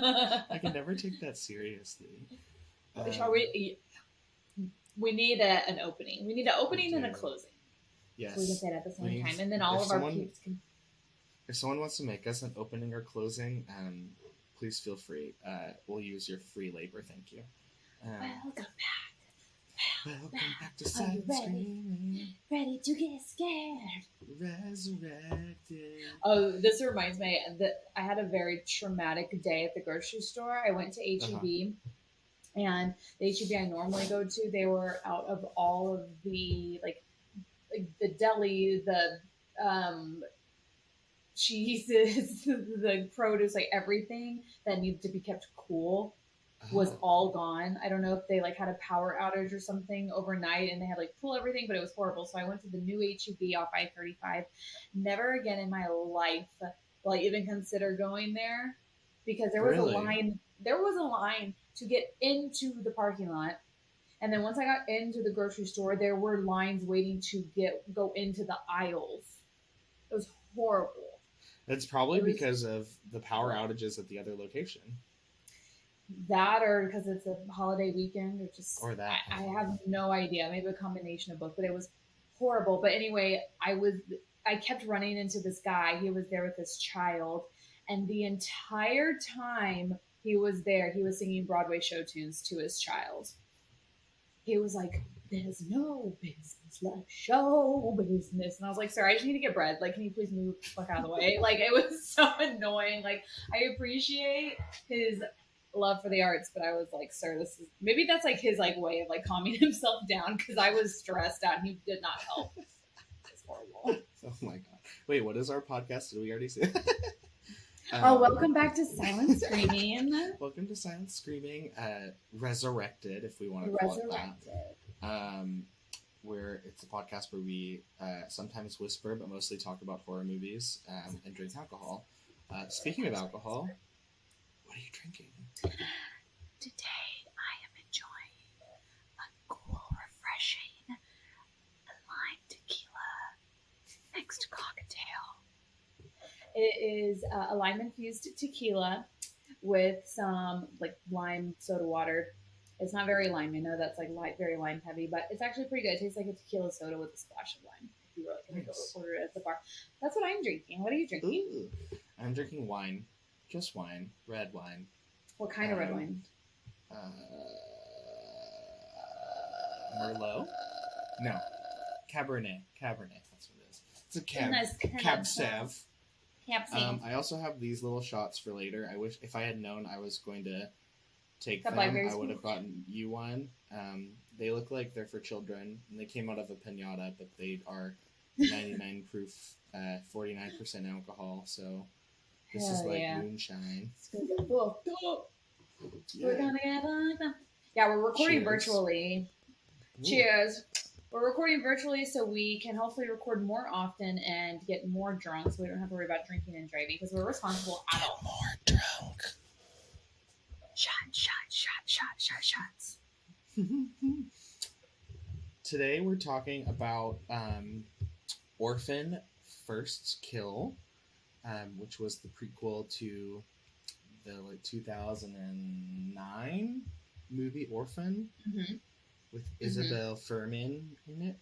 I can never take that seriously. Shall we need an opening. We need an opening and a closing. Yes. So we can say it at the same time. And then all of our peeps can... If someone wants to make us an opening or closing, please feel free. We'll use your free labor. Thank you. Welcome back. Welcome back to Silent Screaming. Ready to get scared. Resurrected. Oh, this reminds me that I had a very traumatic day at the grocery store. I went to H-E-B. And the H-E-B I normally go to, they were out of all of the like the deli, the cheeses, the produce, like everything that needed to be kept cool was all gone. I don't know if they like had a power outage or something overnight and they had like pull everything, but it was horrible. So I went to the new H-E-B off I-35. Never again in my life will I even consider going there because there was a line. There was a line to get into the parking lot. And then once I got into the grocery store, there were lines waiting to go into the aisles. It was horrible. It's probably because of the power outages at the other location. That or because it's a holiday weekend or just... Or that. I have no idea. Maybe a combination of both. But it was horrible. But anyway, I kept running into this guy. He was there with this child. And the entire time he was there, he was singing Broadway show tunes to his child. He was like, "There's no business like show business." And I was like, "Sir, I just need to get bread. Like, can you please move the fuck out of the way?" Like, it was so annoying. Like, I appreciate his love for the arts, but I was like, "Sir, this is..." Maybe that's like his like way of like calming himself down because I was stressed out and he did not help. It's horrible. Oh my god. Wait, what is our podcast? Did we already say that? Welcome back to Silent Screaming. Welcome to Silent Screaming, Resurrected, if we want to call it that. Where it's a podcast where we sometimes whisper, but mostly talk about horror movies and drink alcohol. Speaking of alcohol, what are you drinking? Today, I am enjoying a cool, refreshing lime tequila mixed cocktail. It is a lime-infused tequila with some like lime soda water. It's not very lime. I know that's like very lime heavy, but it's actually pretty good. It tastes like a tequila soda with a splash of lime. If you were like going to go order it at the bar. That's what I'm drinking. What are you drinking? Ooh. I'm drinking wine. Just wine. Red wine. What kind of red wine? Merlot? No. Cabernet. That's what it is. It's a Cab Sav. I also have these little shots for later. I wish if I had known I was going to take them, I would have gotten you one. They look like they're for children, and they came out of a piñata, but they are 99 proof, 49% alcohol. So this is like moonshine. It's gonna get booked up. Yeah. We're gonna get booked up. Yeah, we're recording virtually. Ooh. Cheers. We're recording virtually so we can hopefully record more often and get more drunk so we don't have to worry about drinking and driving because we're responsible adults. Get more drunk. Shots. Today we're talking about Orphan First Kill, which was the prequel to the 2009 movie Orphan. Mm-hmm. With Isabelle Fuhrman in it.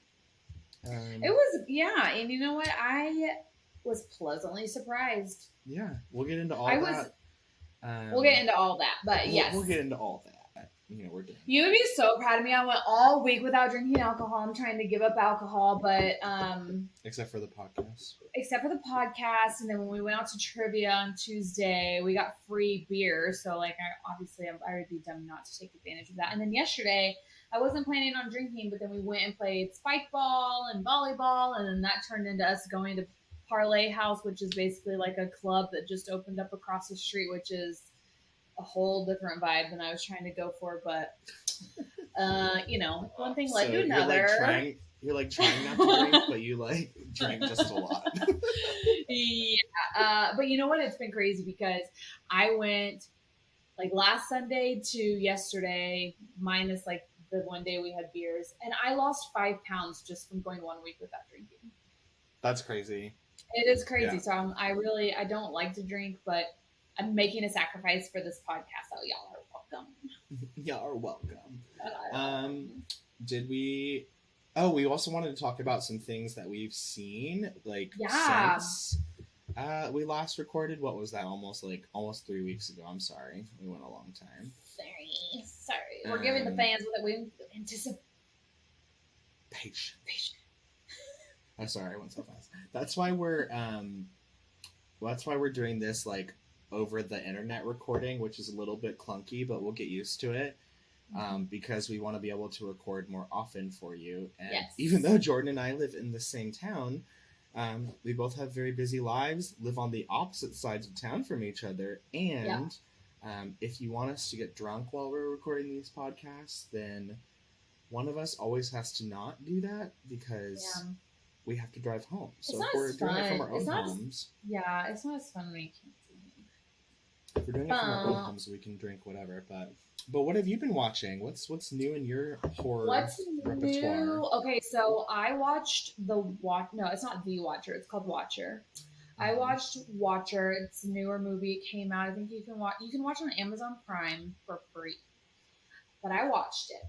It was, and you know what? I was pleasantly surprised. Yeah, we'll get into all that. We'll get into all that, but yes. We'll get into all that. We're done. You would be so proud of me. I went all week without drinking alcohol. I'm trying to give up alcohol, but... Except for the podcast. And then when we went out to trivia on Tuesday, we got free beer. So, I would be dumb not to take advantage of that. And then yesterday... I wasn't planning on drinking, but then we went and played spike ball and volleyball, and then that turned into us going to Parlay House, which is basically like a club that just opened up across the street, which is a whole different vibe than I was trying to go for. But, one thing led to another. You're trying not to drink, but you drank just a lot. Yeah, but you know what? It's been crazy because I went last Sunday to yesterday minus the one day we had beers, and I lost 5 pounds just from going 1 week without drinking. That's crazy. It is crazy. Yeah. So I don't like to drink, but I'm making a sacrifice for this podcast, so y'all are welcome. Y'all are welcome. Did we... Oh, we also wanted to talk about some things that we've seen, like, since we last recorded. What was that? Almost 3 weeks ago. I'm sorry. We went a long time. Sorry. We're giving the fans what we anticipate. Patient. I'm sorry, I went so fast. That's why we're doing this like over the internet recording, which is a little bit clunky, but we'll get used to it. Because we want to be able to record more often for you. And even though Jordan and I live in the same town, we both have very busy lives, live on the opposite sides of town from each other. And if you want us to get drunk while we're recording these podcasts, then one of us always has to not do that because we have to drive home. So if we're doing it from our own homes... it's not as fun when you can't see me. If we're doing it from our own homes, we can drink whatever, But what have you been watching? What's new in your horror repertoire? New? Okay, so I watched No, it's not The Watcher. It's called Watcher. I watched Watcher. It's a newer movie. It came out. I think you can watch it on Amazon Prime for free. But I watched it.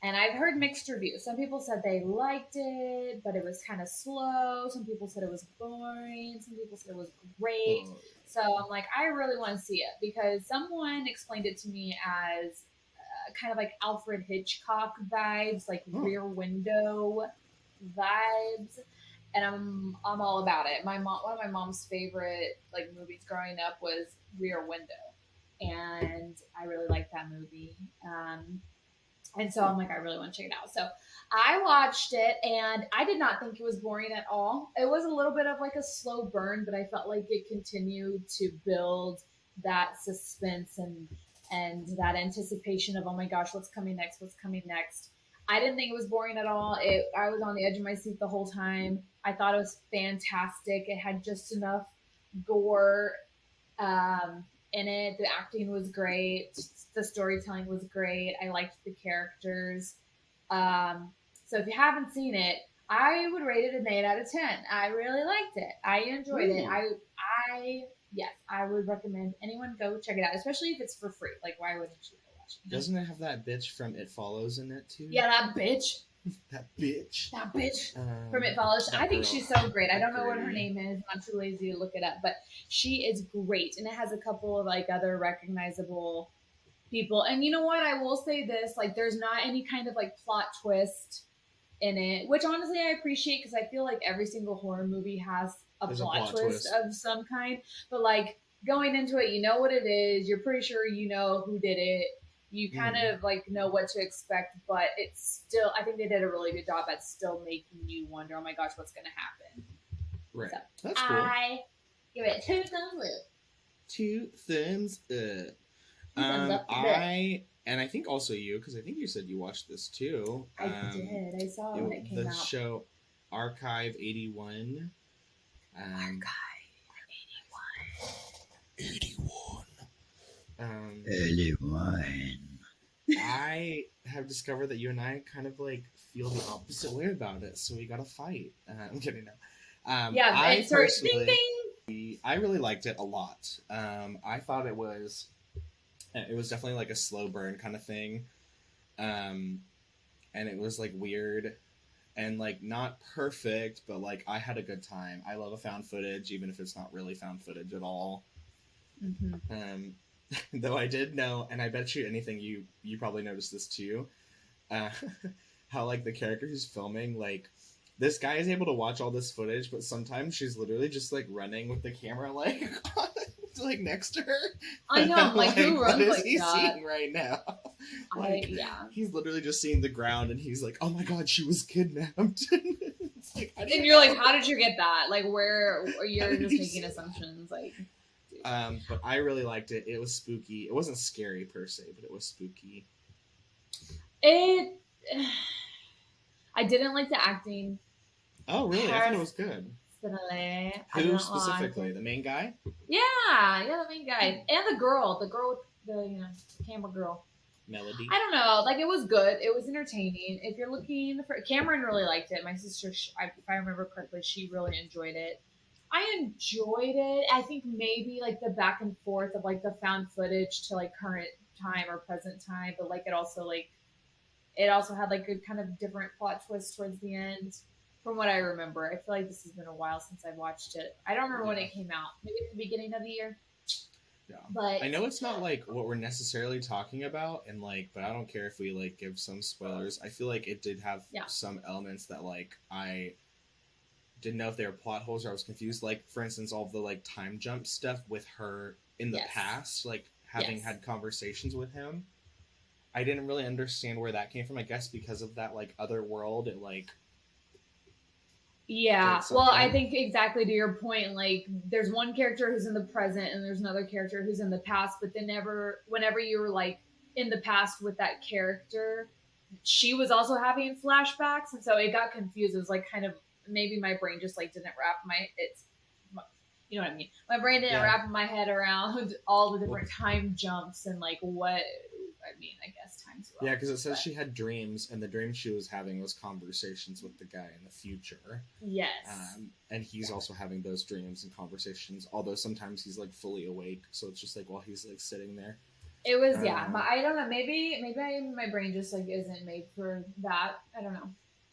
And I've heard mixed reviews. Some people said they liked it, but it was kind of slow. Some people said it was boring. Some people said it was great. So I'm like, I really want to see it because someone explained it to me as kind of like Alfred Hitchcock vibes, like Rear Window vibes. And I'm all about it. One of my mom's favorite like movies growing up was Rear Window, and I really liked that movie. And so I'm like, I really want to check it out. So I watched it, and I did not think it was boring at all. It was a little bit of like a slow burn, but I felt like it continued to build that suspense and that anticipation of, oh my gosh, what's coming next? I didn't think it was boring at all. I was on the edge of my seat the whole time. I thought it was fantastic. It had just enough gore in it. The acting was great. The storytelling was great. I liked the characters. So if you haven't seen it, I would rate it an 8 out of 10. I really liked it. I enjoyed it. I would recommend anyone go check it out, especially if it's for free. Like, why wouldn't you go watch it? Doesn't it have that bitch from It Follows in it too? Yeah, that bitch. That bitch from It Follows. I think she's so great. I don't know what her name is. I'm too lazy to look it up, but she is great, and it has a couple of like other recognizable people. And you know what? I will say this: like, there's not any kind of like plot twist in it, which honestly I appreciate because I feel like every single horror movie has a plot twist of some kind. But like going into it, you know what it is. You're pretty sure you know who did it. You kind of like know what to expect, but it's still, I think they did a really good job at still making you wonder, oh my gosh, what's going to happen. Right. So, that's cool. I give it 2 thumbs up. 2 thumbs up. And I think also you, because I think you said you watched this too. I did. I saw it when it came out. The show Archive 81. Archive 81. 81. I have discovered that you and I kind of like feel the opposite way about it, so we gotta fight. I'm kidding now. I really liked it a lot. I thought it was definitely like a slow burn kind of thing, and it was like weird and like not perfect, but like I had a good time. I love a found footage, even if it's not really found footage at all. Mm-hmm. Though I did know, and I bet you anything you probably noticed this too, how like the character who's filming, like this guy is able to watch all this footage, but sometimes she's literally just like running with the camera like like next to her. I know, like who runs like that? What is he seeing right now? He's literally just seeing the ground, and he's like, "Oh my god, she was kidnapped." Like, and you're like, "How did you get that? Like, where you're just making assumptions?" Like. But I really liked it. It was spooky. It wasn't scary per se, but it was spooky. I didn't like the acting. Oh, really? I thought it was good. Who specifically? The main guy? Yeah, the main guy. And the girl with the camera girl. Melody? I don't know. Like, it was good. It was entertaining. If you're looking for... Cameron really liked it. My sister, if I remember correctly, she really enjoyed it. I enjoyed it. I think maybe like the back and forth of like the found footage to like current time or present time, but like it also had like a kind of different plot twist towards the end. From what I remember, I feel like this has been a while since I watched it. I don't remember when it came out. Maybe at the beginning of the year. Yeah, but I know it's not like what we're necessarily talking about, and like, but I don't care if we like give some spoilers. I feel like it did have some elements that like I didn't know if they were plot holes or I was confused. Like, for instance, all of the like time jump stuff with her in the past, like having had conversations with him. I didn't really understand where that came from. I guess because of that like other world, it like. Yeah, well, I think exactly to your point, like there's one character who's in the present and there's another character who's in the past, but then whenever you were like in the past with that character, she was also having flashbacks, and so it got confused. It was like kind of maybe my brain just like didn't wrap you know what I mean? My brain didn't wrap my head around all the different time jumps and like what. I mean, I guess time's wrong. Yeah, because it says she had dreams, and the dream she was having was conversations with the guy in the future. Yes. And he's also having those dreams and conversations, although sometimes he's like fully awake, so it's just like while he's like sitting there. It was but I don't know. Maybe my brain just like isn't made for that. I don't know.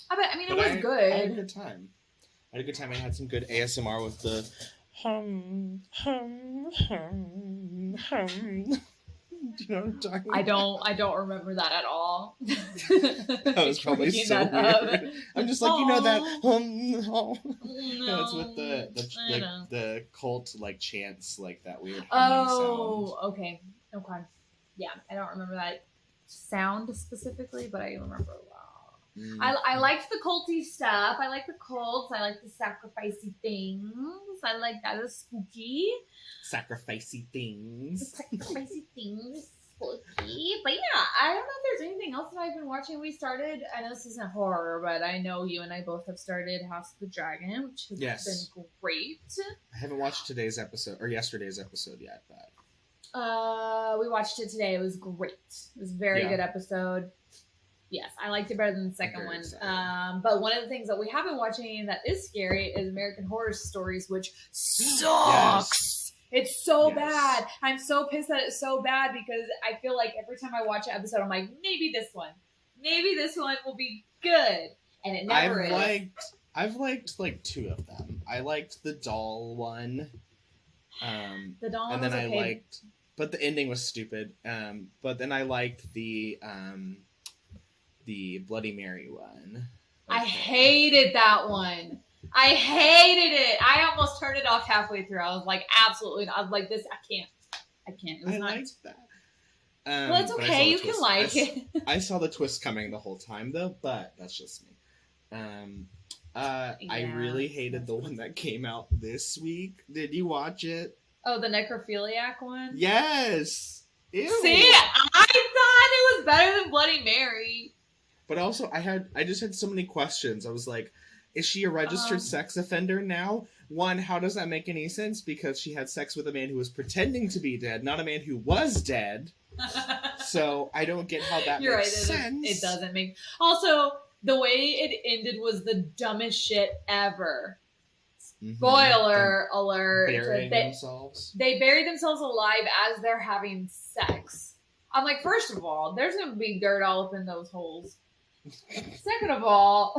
But I mean, it was good. I had a good time. I had some good ASMR with the hum. Do you know what I'm talking about? I don't remember that at all. That was probably so weird. I'm just like, you know that No, it's with the cult like chants, like that weird humming sound. Okay. Yeah, I don't remember that sound specifically, but I remember a lot. I liked the culty stuff. I like the cults. I like the sacrificey things. I like that. It's spooky. Sacrificey things. Spooky. But yeah, I don't know if there's anything else that I've been watching. We started, I know this isn't horror, but I know you and I both have started House of the Dragon, which has been great. I haven't watched today's episode or yesterday's episode yet, but we watched it today. It was great. It was a very good episode. Yes, I liked it better than the second one. But one of the things that we have been watching that is scary is American Horror Stories, which sucks. It's so bad. I'm so pissed that it's so bad because I feel like every time I watch an episode, I'm like, maybe this one will be good. And it never is. I've liked like two of them. I liked the doll one. The doll one, and then was okay. I liked, but the ending was stupid. But then I liked the Bloody Mary one. I hated that one. I hated it. I almost turned it off halfway through. I was like, absolutely not. I was like, this, I can't. It was liked that. Well, it's okay. You can like it. I saw the twist coming the whole time, though, but that's just me. I really hated the one that came out this week. Did you watch it? Oh, the necrophiliac one? Yes. Ew. See, I thought it was better than Bloody Mary. But also, I just had so many questions. I was like, is she a registered sex offender now? One, how does that make any sense? Because she had sex with a man who was pretending to be dead, not a man who was dead. So I don't get how that makes sense. It doesn't make... Also, the way it ended was the dumbest shit ever. Mm-hmm. Spoiler alert. Themselves. They bury themselves alive as they're having sex. I'm like, first of all, there's going to be dirt all up in those holes. Second of all...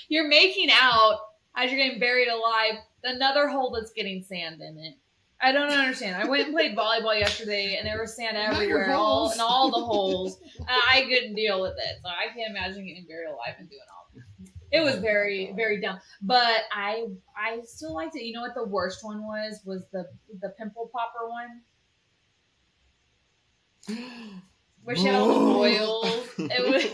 You're making out as you're getting buried alive, another hole that's getting sand in it. I don't understand. I went and played volleyball yesterday, and there was sand everywhere, in all the holes. And I couldn't deal with it, so I can't imagine getting buried alive and doing all that. It was very, very dumb. But I still liked it. You know what the worst one was? Was the pimple popper one. Where she had all the boils. It was.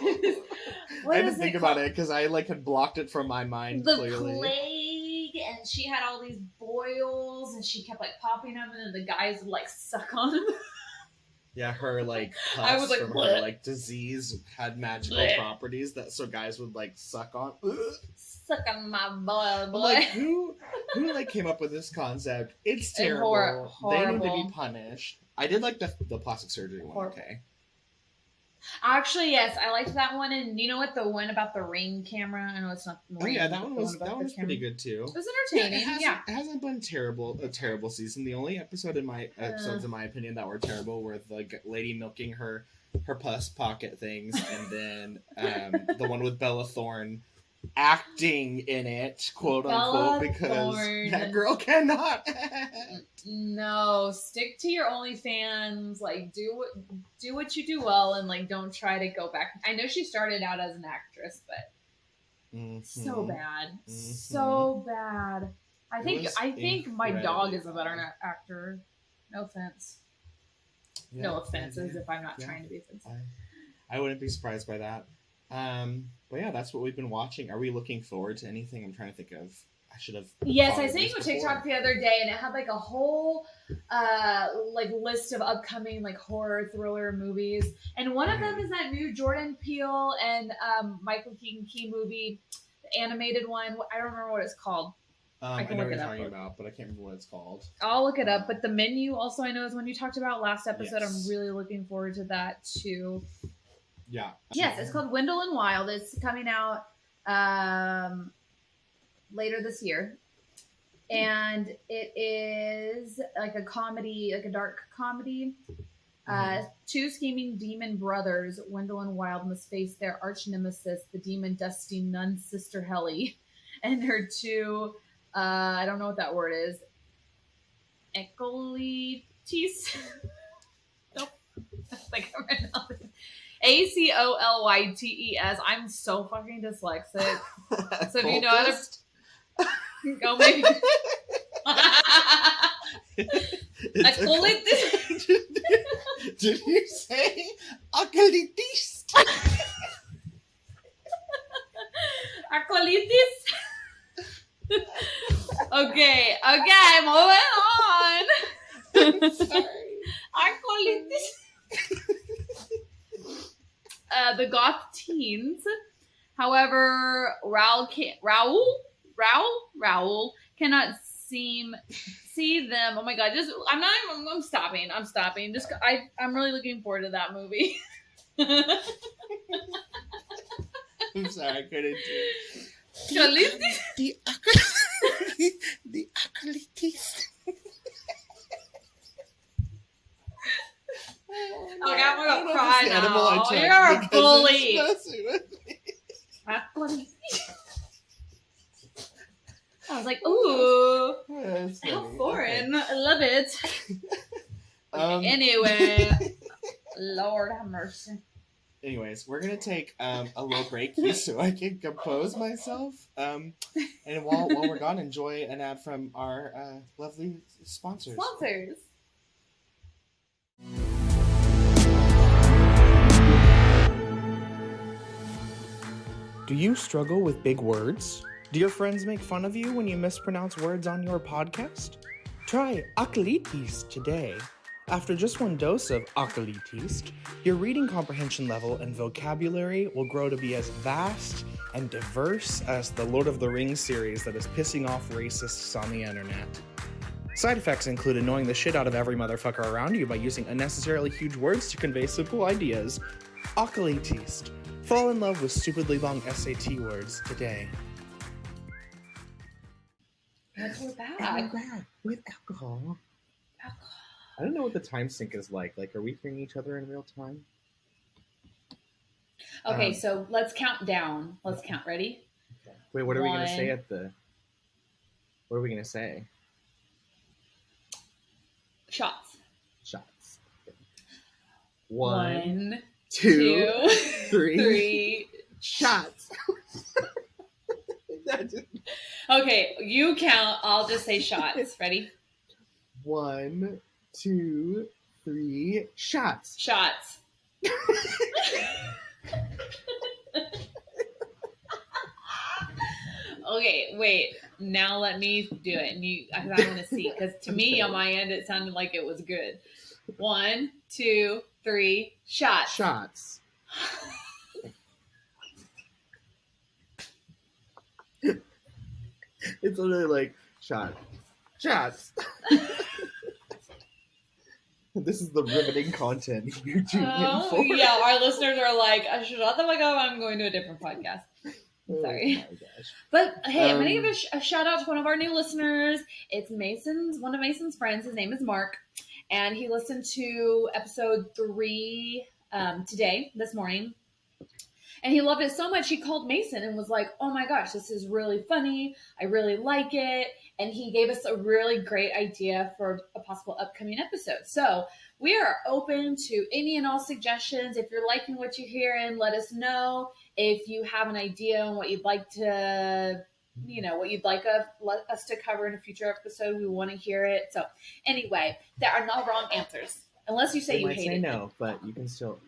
I didn't think about it because I had blocked it from my mind. Clearly. The plague, and she had all these boils, and she kept popping them, and then the guys would suck on them. Yeah, her pus I was from her disease had magical properties so guys would suck on. Suck on my boy. I'm who came up with this concept? It's terrible. Horrible. They need to be punished. I did like the plastic surgery one. Okay. Actually, yes, I liked that one. And you know what? The one about the Ring camera. I know it's not. The Ring, that one was pretty good too. It was entertaining. It hasn't been a terrible season. The only episodes in my opinion that were terrible were the lady milking her pus pocket things, and then the one with Bella Thorne acting in it, quote unquote, because that girl cannot act. No, stick to your OnlyFans. Like, do what you do well, and like, don't try to go back. I know she started out as an actress, but so bad, so bad. I think my dog is a better actor. No offense. Yeah, no offenses if I'm not trying to be offensive. I wouldn't be surprised by that. But yeah, that's what we've been watching. Are we looking forward to anything? I'm trying to think of. I should have. Yes, I sent you a TikTok the other day, and it had like a whole like list of upcoming like horror thriller movies, and one of them is that new Jordan Peele and Michael Keaton movie, the animated one. I don't remember what it's called. I know what you're talking about, but I can't remember what it's called. I'll look it up. But The Menu also I know is one you talked about last episode. Yes. I'm really looking forward to that too. Yeah. Yes, it's called Wendell and Wild. It's coming out later this year. And it is like a comedy, like a dark comedy. Two scheming demon brothers, Wendell and Wild, must face their arch nemesis, the demon dusty nun sister Helly, and her two, I don't know what that word is, acolytes. Nope. Like ACOLYTES. I'm so fucking dyslexic. So if you know how to go, maybe. Did you say acolytes? Acolytes. Okay, moving on. Sorry. Acolytes. The goth teens. However, Raoul cannot see them. Oh my god! I'm stopping. I'm really looking forward to that movie. I'm sorry, I couldn't do it. The acolytes. Okay, I'm gonna cry now. You're a bully. I was like, ooh, how foreign. Okay. I love it. Anyway, Lord have mercy. Anyways, we're going to take a little break so I can compose myself. And while we're gone, enjoy an ad from our lovely sponsors. Do you struggle with big words? Do your friends make fun of you when you mispronounce words on your podcast? Try acolytes today. After just one dose of acolytes, your reading comprehension level and vocabulary will grow to be as vast and diverse as the Lord of the Rings series that is pissing off racists on the internet. Side effects include annoying the shit out of every motherfucker around you by using unnecessarily huge words to convey simple ideas. Acolytes. Fall in love with stupidly long SAT words today. What's with that? With alcohol. I don't know what the time sync is like. Like, are we hearing each other in real time? Okay, so let's count down. Let's count. Ready? Okay. Wait, what are we going to say What are we going to say? Shots. Okay. One, two, three. Shots. Okay, you count. I'll just say shots. Ready? 1, 2, 3. Shots. Okay, wait. Now let me do it, and I want to see, because to me on my end it sounded like it was good. 1, 2, 3. Shots. It's literally like shots. This is the riveting content you're tuning in for. Yeah, our listeners are like, shut the fuck up, I'm going to a different podcast. Sorry. Oh my gosh. But hey, I'm going to give a shout out to one of our new listeners. It's one of Mason's friends. His name is Mark. And he listened to episode 3 this morning. And he loved it so much, he called Mason and was like, oh my gosh, this is really funny. I really like it. And he gave us a really great idea for a possible upcoming episode. So we are open to any and all suggestions. If you're liking what you're hearing, let us know. If you have an idea on what you'd like to, us to cover in a future episode, we want to hear it. So anyway, there are no wrong answers. Unless you say you hate it. No, but you can still...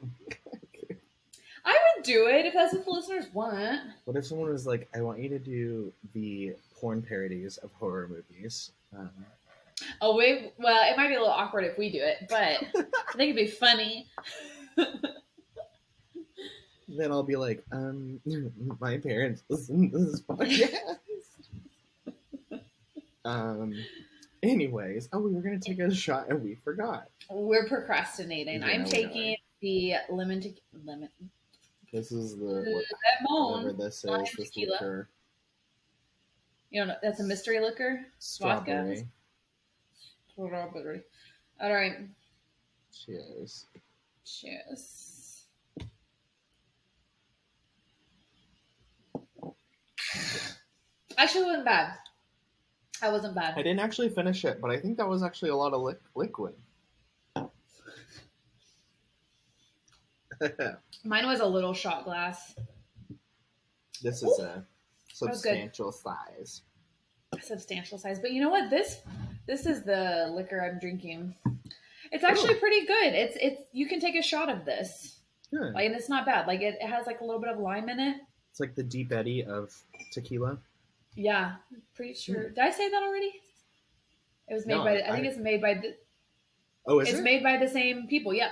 I would do it if that's what the listeners want. What if someone was like, I want you to do the porn parodies of horror movies? Well, it might be a little awkward if we do it, but I think it'd be funny. Then I'll be like, my parents listen to this podcast. Anyways, we were going to take a shot and we forgot. We're procrastinating. Yeah, I'm taking the lemon. This is whatever this is. This liquor. You don't know, that's a mystery liquor? Strawberry. Strawberry. All right. Cheers. Cheers. Actually, it wasn't bad. That wasn't bad. I didn't actually finish it, but I think that was actually a lot of liquid. Mine was a little shot glass. This is a substantial size. Substantial size. But you know what? This is the liquor I'm drinking. It's actually pretty good. It's you can take a shot of this. Good. And it's not bad. It has a little bit of lime in it. It's like the Deep Eddy of tequila. Yeah, pretty sure. Did I say that already? It was made by. I think it's made by the. Oh, is it? It's made by the same people. Yep.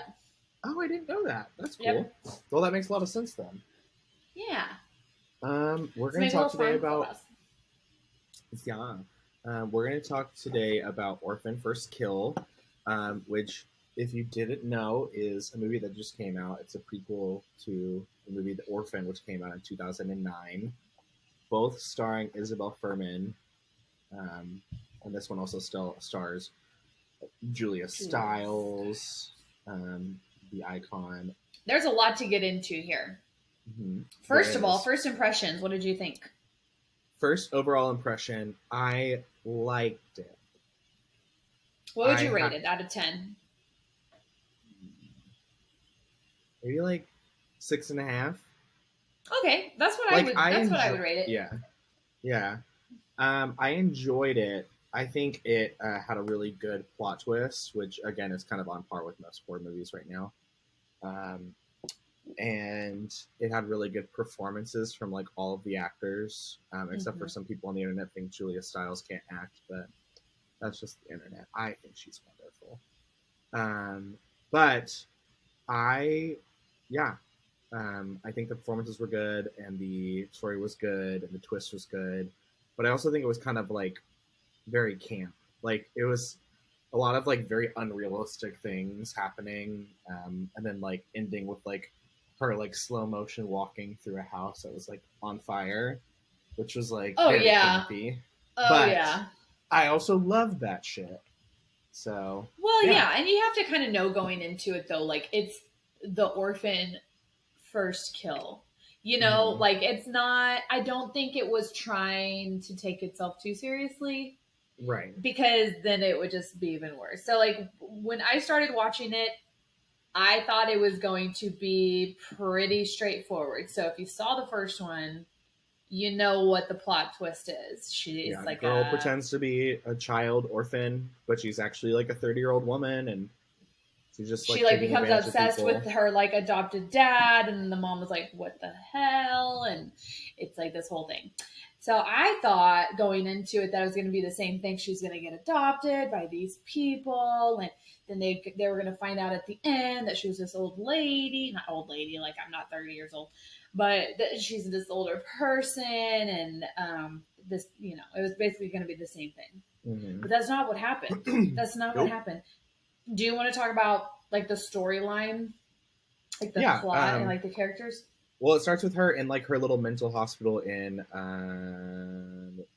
Oh, I didn't know that. That's cool. Yep. Well, that makes a lot of sense then. Yeah. We're going to talk today about. Yeah. We're going to talk today about Orphan First Kill, which, if you didn't know, is a movie that just came out. It's a prequel to the movie The Orphan, which came out in 2009. Both starring Isabelle Fuhrman, and this one also still stars Julia Stiles, the icon. There's a lot to get into here. Mm-hmm. First of all, first impressions. What did you think? First overall impression, I liked it. What would you rate it out of 10? Maybe 6.5. Okay, that's what I would rate it. Yeah. I enjoyed it. I think it had a really good plot twist, which again is kind of on par with most horror movies right now. And it had really good performances from all of the actors, except for some people on the internet think Julia Stiles can't act, but that's just the internet. I think she's wonderful. I think the performances were good, and the story was good, and the twist was good. But I also think it was kind of very camp. It was a lot of very unrealistic things happening, and then ending with her slow motion walking through a house that was on fire, which was very campy. But I also loved that shit. So and you have to kind of know going into it though, it's the Orphan First Kill. It's not. I don't think it was trying to take itself too seriously. Right. Because then it would just be even worse. So when I started watching it, I thought it was going to be pretty straightforward. So if you saw the first one, you know what the plot twist is. She's a girl pretends to be a child orphan, but she's actually a 30-year-old woman, and she's just she becomes obsessed with her adopted dad, and the mom was like, "What the hell?" And it's this whole thing. So I thought going into it that it was going to be the same thing. She was going to get adopted by these people, and then they were going to find out at the end that she was this old lady. Not old lady, I'm not 30 years old, but that she's this older person, and this, it was basically going to be the same thing. Mm-hmm. But that's not what happened. That's not what happened. Do you want to talk about like the storyline, like the plot and like the characters? Well, it starts with her in like her little mental hospital in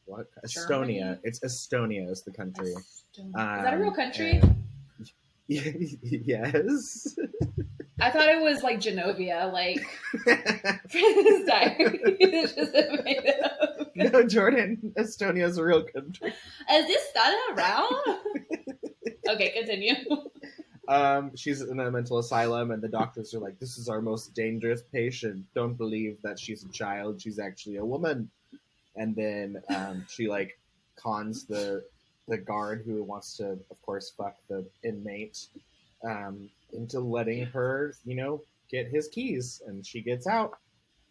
what? Germany? Estonia. It's Estonia is the country. Is that a real country? Yes. I thought it was like Genovia, like Princess Diaries. It's just made up. No, Jordan, Estonia is a real country. Is this started around? Okay, continue. She's in a mental asylum, and the doctors are like, "This is our most dangerous patient. Don't believe that she's a child. She's actually a woman." And then she like cons the guard who wants to, of course, fuck the inmate into letting her, get his keys. And she gets out.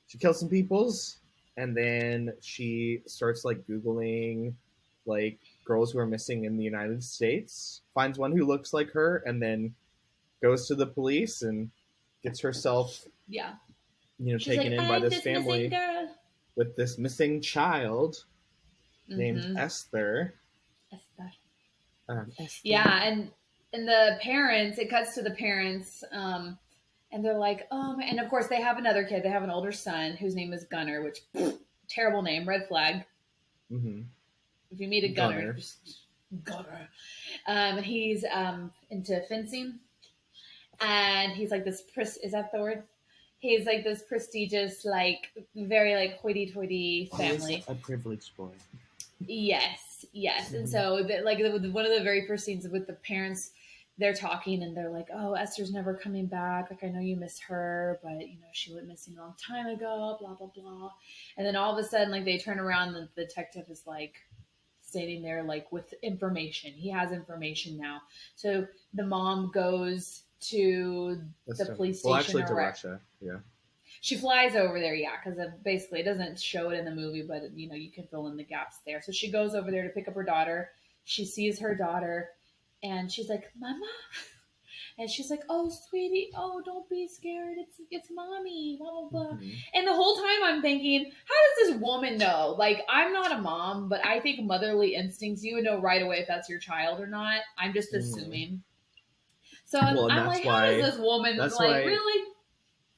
She kills some peoples, and then she starts like Googling like girls who are missing in the United States, finds one who looks like her, and then goes to the police and gets herself taken in by this family with this missing child named Esther. Esther. Yeah, and the parents, it cuts to the parents, and they're like, and of course they have another kid. They have an older son whose name is Gunner, which terrible name, red flag. Mm-hmm. If you meet a Gunner, just Gunner. He's into fencing, and he's like this. Is that the word? He's like this prestigious, like very like hoity-toity family. A privileged boy. Yes. And so one of the very first scenes with the parents, they're talking and they're like, "Oh, Esther's never coming back. Like, I know you miss her, but she went missing a long time ago, blah, blah, blah." And then all of a sudden, like, they turn around and the detective is like standing there like with information. He has information now. So the mom goes to the police station. Well, actually to Russia. Yeah. She flies over there, because basically it doesn't show it in the movie, but you can fill in the gaps there. So she goes over there to pick up her daughter. She sees her daughter, and she's like, "Mama," and she's like, "Oh, sweetie, oh, don't be scared. It's mommy." Blah blah blah. Mm-hmm. And the whole time I'm thinking, how does this woman know? Like, I'm not a mom, but I think motherly instincts, you would know right away if that's your child or not. I'm just assuming. So I'm like, how does this woman really?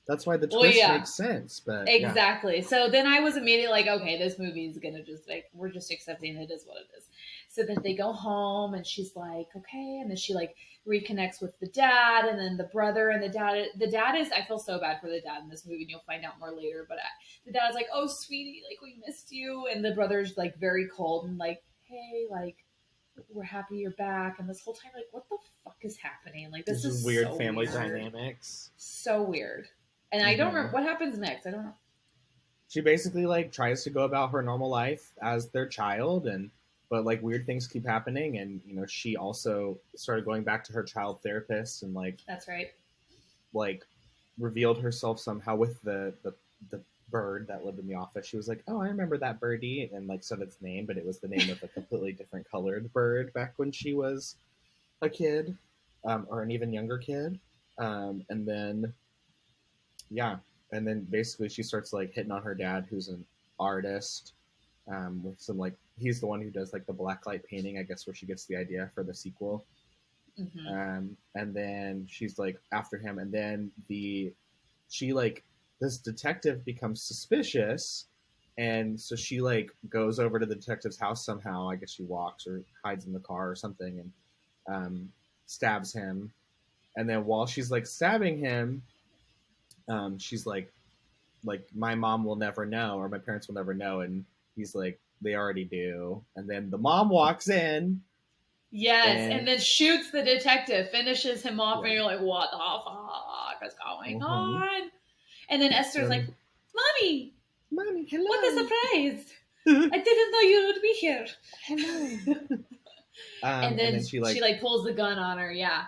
That's why the twist makes sense. But exactly. Yeah. So then I was immediately like, okay, this movie is going to just like, we're just accepting it is what it is. So then they go home and she's like, okay. And then she like reconnects with the dad and then the brother and the dad is, I feel so bad for the dad in this movie and you'll find out more later. But the dad's like, "Oh, sweetie, like we missed you." And the brother's like very cold and like, "Hey, like, we're happy you're back." And this whole time, like, what the fuck is happening? Like, this is weird so family weird. Dynamics. So weird. And I don't remember what happens next. I don't know. She basically like tries to go about her normal life as their child, but like weird things keep happening, and she also started going back to her child therapist and like that's right, like revealed herself somehow with the bird that lived in the office. She was like, "Oh, I remember that birdie," and like said its name, but it was the name of a completely different colored bird back when she was a kid, or an even younger kid, and then. Yeah, and then basically she starts like hitting on her dad, who's an artist, with some like he's the one who does like the blacklight painting, I guess, where she gets the idea for the sequel. Mm-hmm. And then she's like after him, and then this detective becomes suspicious, and so she like goes over to the detective's house somehow. I guess she walks or hides in the car or something, and stabs him. And then while she's like stabbing him. She's like, my mom will never know, or my parents will never know. And he's like, they already do. And then the mom walks in. Yes, and then shoots the detective, finishes him off, and you're like, what the fuck is going on? And then Esther's like, Mommy, hello. What a surprise. I didn't know you would be here. Hello. And then she pulls the gun on her, yeah.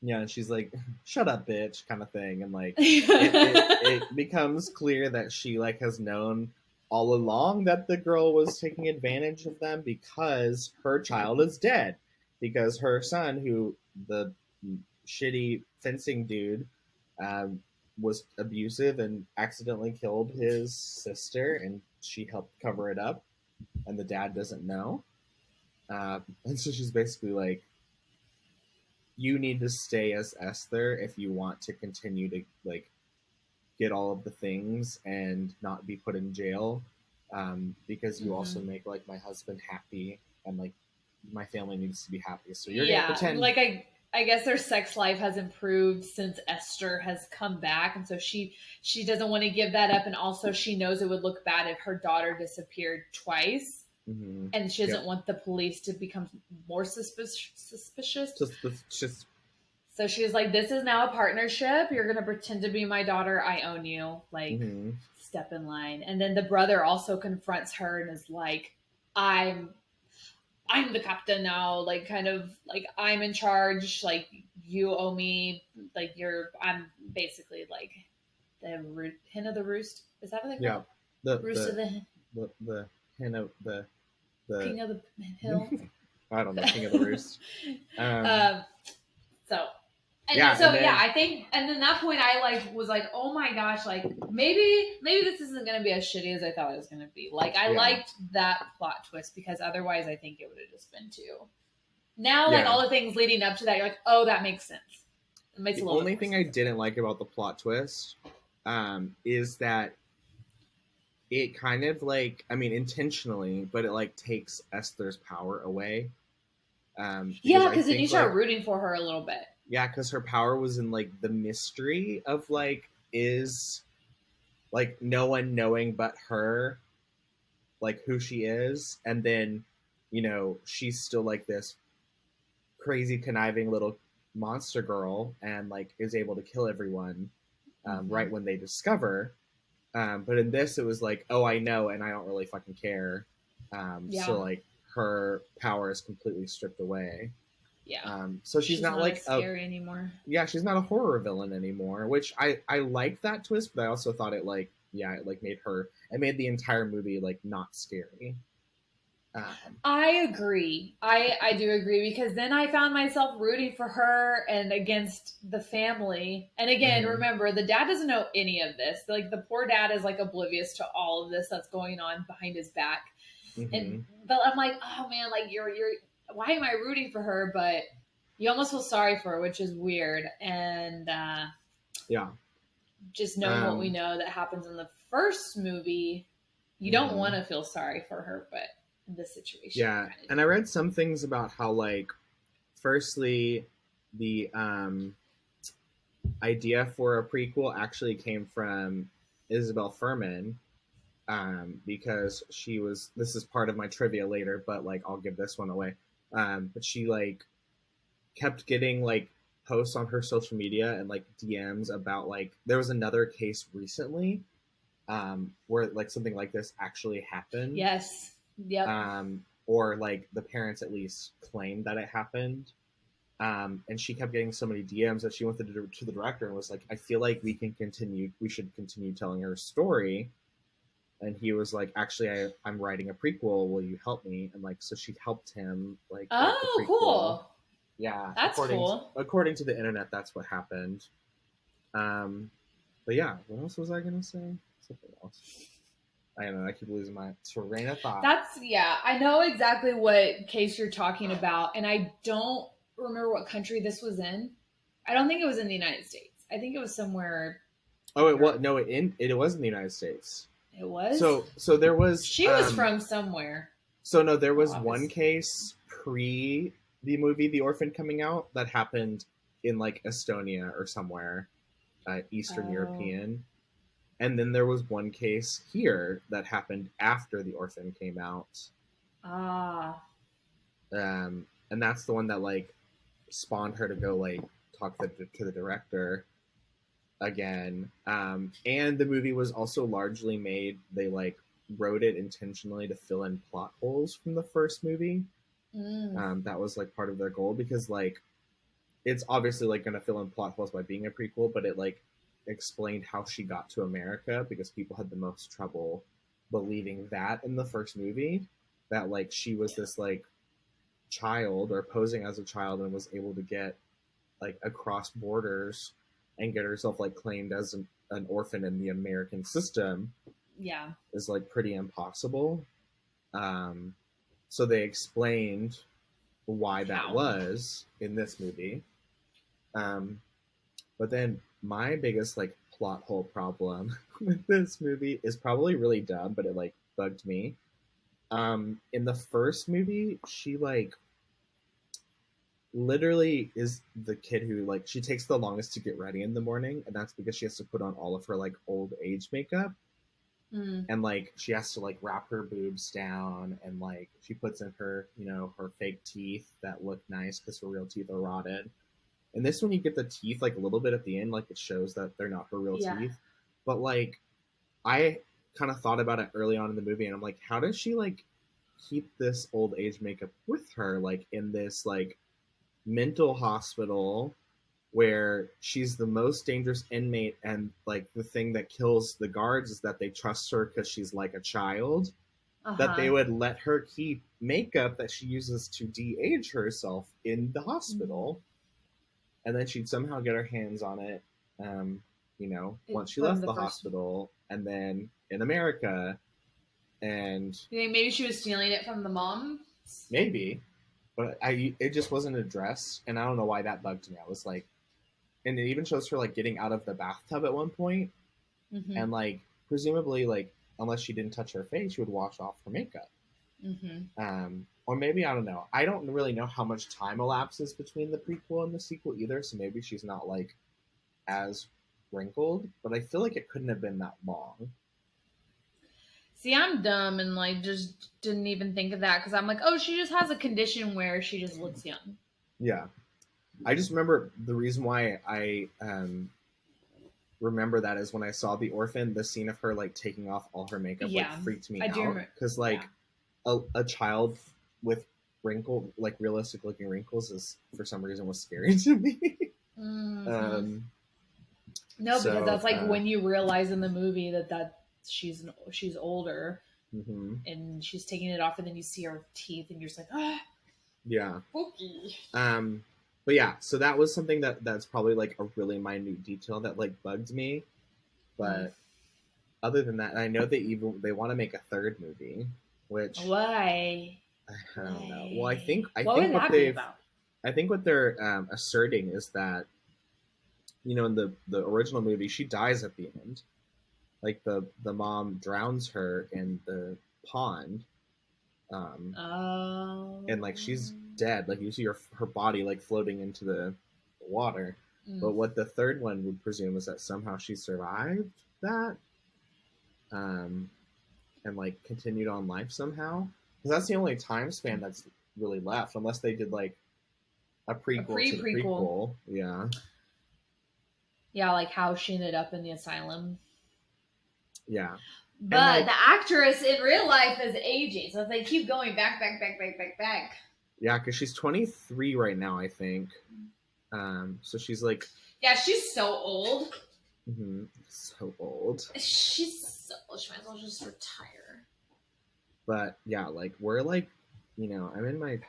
Yeah, and she's like, "Shut up, bitch," kind of thing, and like it becomes clear that she like has known all along that the girl was taking advantage of them because her child is dead, because her son, who the shitty fencing dude, was abusive and accidentally killed his sister, and she helped cover it up, and the dad doesn't know, and so she's basically like. you need to stay as Esther if you want to continue to like get all of the things and not be put in jail, because you also make like my husband happy and like my family needs to be happy. So you're gonna pretend like I guess their sex life has improved since Esther has come back, and so she doesn't want to give that up, and also she knows it would look bad if her daughter disappeared twice, and she doesn't want the police to become more suspicious. So she's like, this is now a partnership. You're going to pretend to be my daughter. I own you. Like, step in line. And then the brother also confronts her and is like, I'm the captain now. Like, kind of like, I'm in charge. Like, you owe me. Like, I'm basically like the hen of the roost. Is that what they call it? The roost of the hen. The hen of the king of the hill. I don't know, king of the roost. I think, and then that point I like was like, oh my gosh, like maybe this isn't going to be as shitty as I thought it was going to be. Like I liked that plot twist because otherwise I think it would have just been too. Now, like all the things leading up to that, you're like, oh, that makes sense. It makes the only thing I didn't like about the plot twist is that it kind of like, I mean, intentionally, but it like takes Esther's power away. Because then you start rooting for her a little bit. Yeah, because her power was in like the mystery of like, is like no one knowing but her, like who she is, and then she's still like this crazy conniving little monster girl and like is able to kill everyone right when they discover. But in this, it was like, oh, I know, and I don't really fucking care. So like her power is completely stripped away. Yeah. So she's not like scary anymore. Yeah, she's not a horror villain anymore, which I like that twist, but I also thought it like, it like made the entire movie like not scary. I agree. I do agree, because then I found myself rooting for her and against the family. And again, remember, the dad doesn't know any of this. Like the poor dad is like oblivious to all of this that's going on behind his back. But I'm like, oh man, like you're why am I rooting for her? But you almost feel sorry for her, which is weird. And just knowing what we know that happens in the first movie, you don't want to feel sorry for her, but in this situation. Yeah. And I read some things about how like, firstly, the idea for a prequel actually came from Isabelle Fuhrman, because this is part of my trivia later, but like I'll give this one away. But she like kept getting like posts on her social media and like DMs about like, there was another case recently where like something like this actually happened. Yes. Yep. Or like the parents at least claimed that it happened. And she kept getting so many DMs that she went to the director and was like, I feel like we should continue telling her story. And he was like, actually, I'm writing a prequel. Will you help me? And like, so she helped him. Like, oh, cool. Yeah, that's cool. According to the internet, that's what happened. But yeah, what else was I gonna say? Something else. I don't know. I keep losing my train of thought. I know exactly what case you're talking about, and I don't remember what country this was in. I don't think it was in the United States. I think it was somewhere. Oh, it was it was in the United States. It was. So there was. She was from somewhere. So no, there was one case pre the movie The Orphan coming out that happened in like Estonia or somewhere, Eastern European. And then there was one case here that happened after The Orphan came out. And that's the one that like spawned her to go like talk to the director again. And the movie was also largely made, they like wrote it intentionally to fill in plot holes from the first movie. That was like part of their goal, because like it's obviously like going to fill in plot holes by being a prequel, but it like explained how she got to America, because people had the most trouble believing that in the first movie, that like she was this like child or posing as a child and was able to get like across borders and get herself like claimed as an orphan in the American system. Yeah, is like pretty impossible. So they explained why that was in this movie. But then my biggest like plot hole problem with this movie is probably really dumb, but it like bugged me. In the first movie, she like literally is the kid who like she takes the longest to get ready in the morning, and that's because she has to put on all of her like old age makeup. And like she has to like wrap her boobs down, and like she puts in her, you know, her fake teeth that look nice because her real teeth are rotted. And this one you get the teeth like a little bit at the end, like it shows that they're not her real teeth. But like I kind of thought about it early on in the movie, and I'm like, how does she like keep this old age makeup with her, like in this like mental hospital where she's the most dangerous inmate, and like the thing that kills the guards is that they trust her because she's like a child, that they would let her keep makeup that she uses to de-age herself in the hospital, and then she'd somehow get her hands on it, you know, once she left the hospital, and then in America. And you think maybe she was stealing it from the mom? Maybe, but it just wasn't addressed, and I don't know why that bugged me. I was like, and it even shows her like getting out of the bathtub at one point, and like presumably like unless she didn't touch her face, she would wash off her makeup. Or maybe I don't know. I don't really know how much time elapses between the prequel and the sequel either, so maybe she's not like as wrinkled, but I feel like it couldn't have been that long. See, I'm dumb and like just didn't even think of that because I'm like, oh, she just has a condition where she just looks young. Yeah. I just remember the reason why I remember that is when I saw The Orphan, the scene of her like taking off all her makeup like freaked me out because like a child with like realistic looking wrinkles is for some reason was scary to me. No, because that's like when you realize in the movie that she's older, and she's taking it off, and then you see her teeth, and you're just like, ah, yeah, spooky. But yeah, so that was something that's probably like a really minute detail that like bugged me. But other than that, I know they want to make a third movie, which why? I don't know. Well, I think what they're asserting is that, you know, in the original movie, she dies at the end. Like the mom drowns her in the pond, and like she's dead. Like you see her body like floating into the water. But what the third one would presume is that somehow she survived that, and like continued on life somehow. Because that's the only time span that's really left, unless they did like a prequel to the prequel. Yeah, like how she ended up in the asylum. Yeah. But like, the actress in real life is aging, so they keep going back. Yeah, because she's 23 right now, I think. So she's like... Yeah, she's so old. So old. She's so old. She might as well just retire. But yeah, like we're like, you know, I'm in my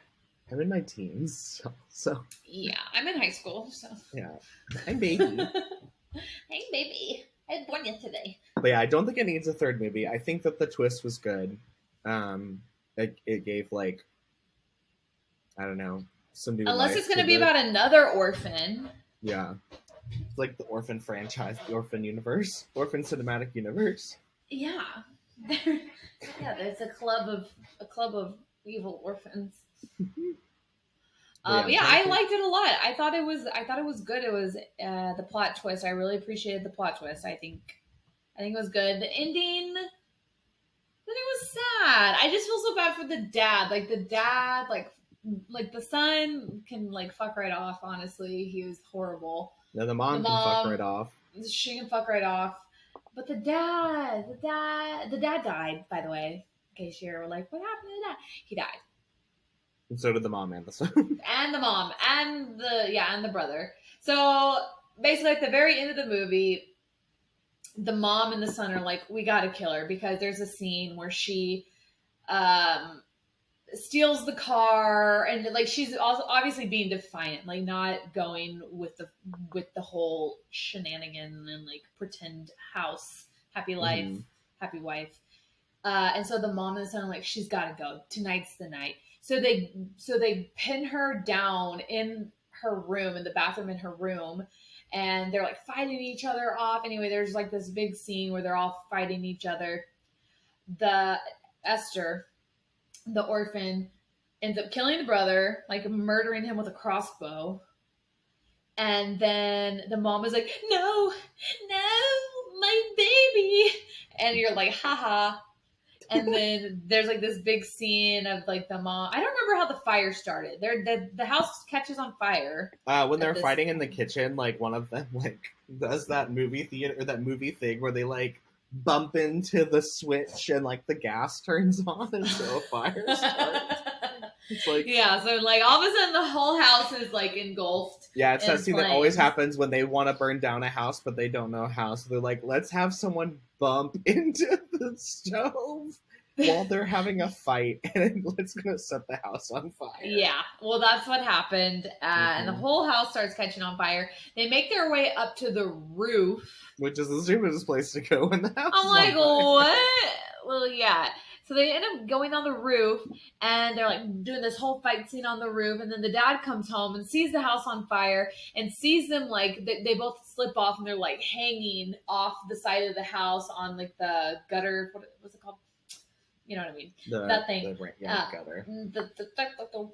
teens, so yeah, I'm in high school, so yeah, I'm baby. Hey, baby. I was born yesterday. But yeah, I don't think it needs a third movie. I think that the twist was good. It gave like, I don't know, some new. Unless it's going to be about another orphan. Yeah, it's like the Orphan franchise, the Orphan universe, Orphan cinematic universe. Yeah, yeah. There's a club of evil orphans. Yeah, I liked it a lot. I thought it was good. It was the plot twist. I really appreciated the plot twist. I think it was good. The ending, then it was sad. I just feel so bad for the dad. Like the dad, like the son can like fuck right off. Honestly, he was horrible. No, the mom can fuck right off. She can fuck right off. But the dad died. By the way, in case you're like, what happened to the dad? He died. And so did the mom and the son. And the mom and the brother. So basically at the very end of the movie, the mom and the son are like, we gotta kill her, because there's a scene where she steals the car, and like she's also obviously being defiant, like not going with the whole shenanigan and like pretend house, happy life, happy wife. And so the mom and the son are like, she's gotta go. Tonight's the night. So they pin her down in her room, in the bathroom in her room, and they're like fighting each other off. Anyway, there's like this big scene where they're all fighting each other. The Esther, the orphan, ends up killing the brother, like murdering him with a crossbow. And then the mom is like, no, my baby. And you're like, haha. And then there's like this big scene of like the mom. I don't remember how the fire started. The house catches on fire. When they're fighting in the kitchen, like one of them like does that movie theater or that movie thing where they like bump into the switch and like the gas turns on and so a fire starts. It's like, yeah, so like all of a sudden the whole house is like engulfed. Yeah, it's that scene that always happens when they want to burn down a house but they don't know how. So they're like, let's have someone bump into the stove while they're having a fight and it's gonna set the house on fire. Yeah, well that's what happened. And the whole house starts catching on fire. They make their way up to the roof, which is the stupidest place to go when the house I'm is like, on fire. what? Well, yeah. So they end up going on the roof, and they're like doing this whole fight scene on the roof. And then the dad comes home and sees the house on fire and sees them like they both slip off and they're like hanging off the side of the house on like the gutter. What's it called? You know what I mean? That thing. Gutter. And the dad's like, oh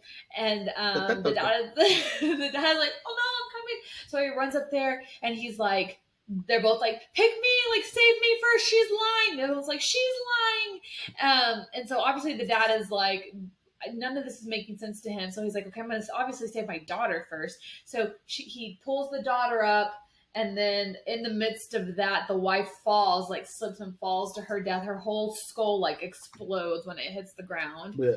no, I'm coming. So he runs up there and he's like, they're both like, pick me, like save me first, she's lying. The other one's like, she's lying. And so obviously the dad is like, none of this is making sense to him. So he's like, okay, I'm going to obviously save my daughter first. So he pulls the daughter up, and then in the midst of that, the wife falls, like slips and falls to her death. Her whole skull like explodes when it hits the ground. Yeah.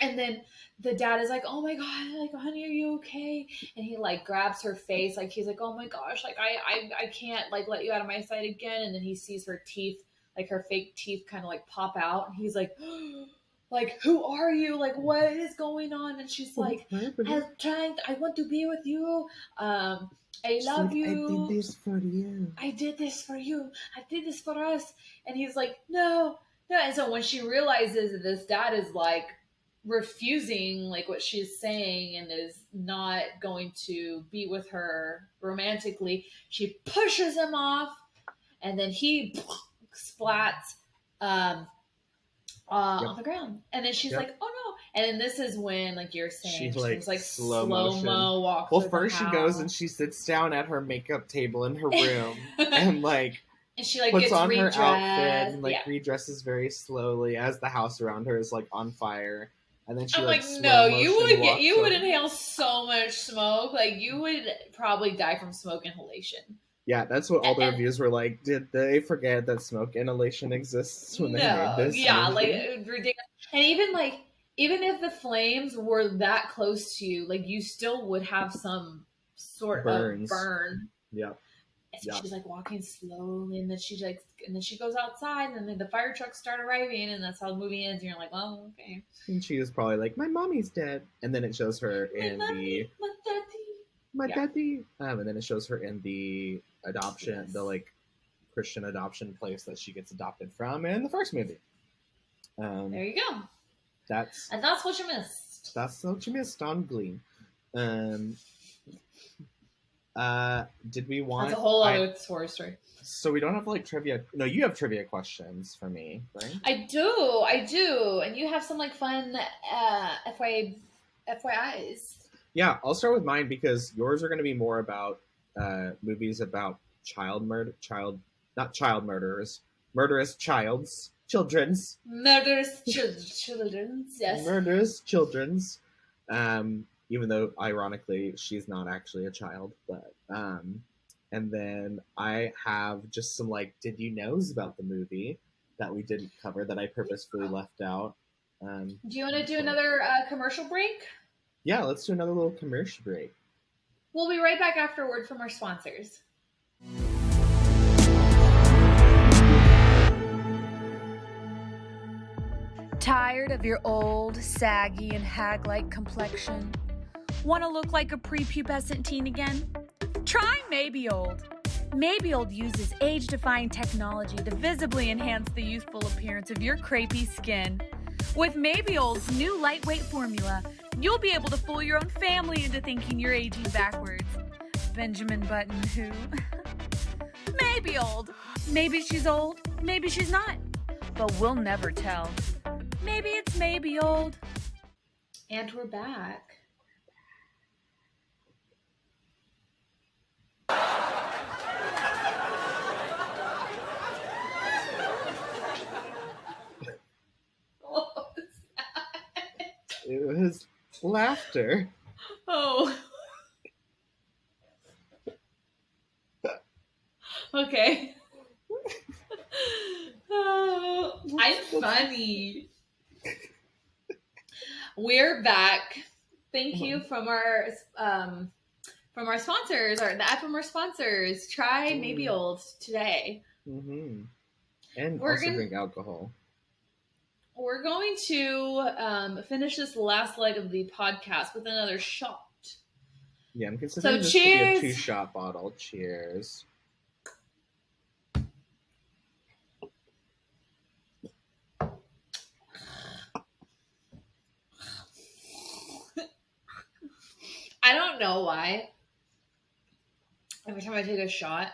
And then the dad is like, oh my God, like, honey, are you okay? And he like grabs her face. Like, he's like, oh my gosh, like I can't like let you out of my sight again. And then he sees her teeth, like her fake teeth kind of like pop out. And he's like, like, who are you? Like, what is going on? And she's like, I want to be with you. I love you. I did this for you. I did this for you. I did this for us. And he's like, no. And so when she realizes that this dad is like refusing like what she's saying and is not going to be with her romantically, she pushes him off, and then he splats on the ground. And then she's like, oh no. And then this is when, like you're saying, she's like slow-mo walks. Well, first she goes and she sits down at her makeup table in her room and like and she like puts gets on redressed. her outfit and like redresses very slowly as the house around her is like on fire. And then she I'm like, no, you would inhale so much smoke. Like you would probably die from smoke inhalation. Yeah, that's what all the reviews were like. Did they forget that smoke inhalation exists when they made this? Yeah, movie? Like ridiculous. And even if the flames were that close to you, like you still would have some sort of burn. Yeah. And so she's like walking slowly, and then she goes outside, and then the fire trucks start arriving, and that's how the movie ends. And you're like, well, okay. And she was probably like, my mommy's dead, and then it shows her my daddy. And then it shows her in the adoption, the like Christian adoption place that she gets adopted from in the first movie. There you go. That's what you missed. That's what you missed on Glee. Did we want? That's a whole other horror story. So we don't have like trivia. No, you have trivia questions for me, right? I do, and you have some like fun FYIs. Yeah, I'll start with mine because yours are going to be more about movies about murderous children's. Murderous children's, yes. Even though ironically she's not actually a child, but and then I have just some like did you knows about the movie that we didn't cover that I purposefully left out. Do you want to do another commercial break? Yeah, let's do another little commercial break. We'll be right back after a word from our sponsors. Tired of your old, saggy, and hag-like complexion? Want to look like a prepubescent teen again? Try Maybe Old. Maybe Old uses age-defying technology to visibly enhance the youthful appearance of your crepey skin. With Maybe Old's new lightweight formula, You'll be able to fool your own family into thinking you're aging backwards. Benjamin Button, who? Maybe old. Maybe she's old. Maybe she's not. But we'll never tell. Maybe it's maybe old. And we're back. What was that? It was laughter. Oh. Okay. Oh, I'm funny. We're back. Thank you from our sponsors, or the app from our sponsors. Try Maybe Old today. Mm-hmm. And drink alcohol. We're going to finish this last leg of the podcast with another shot. Yeah, I'm considering this to be a 2-shot bottle. Cheers. I don't know why. Every time I take a shot,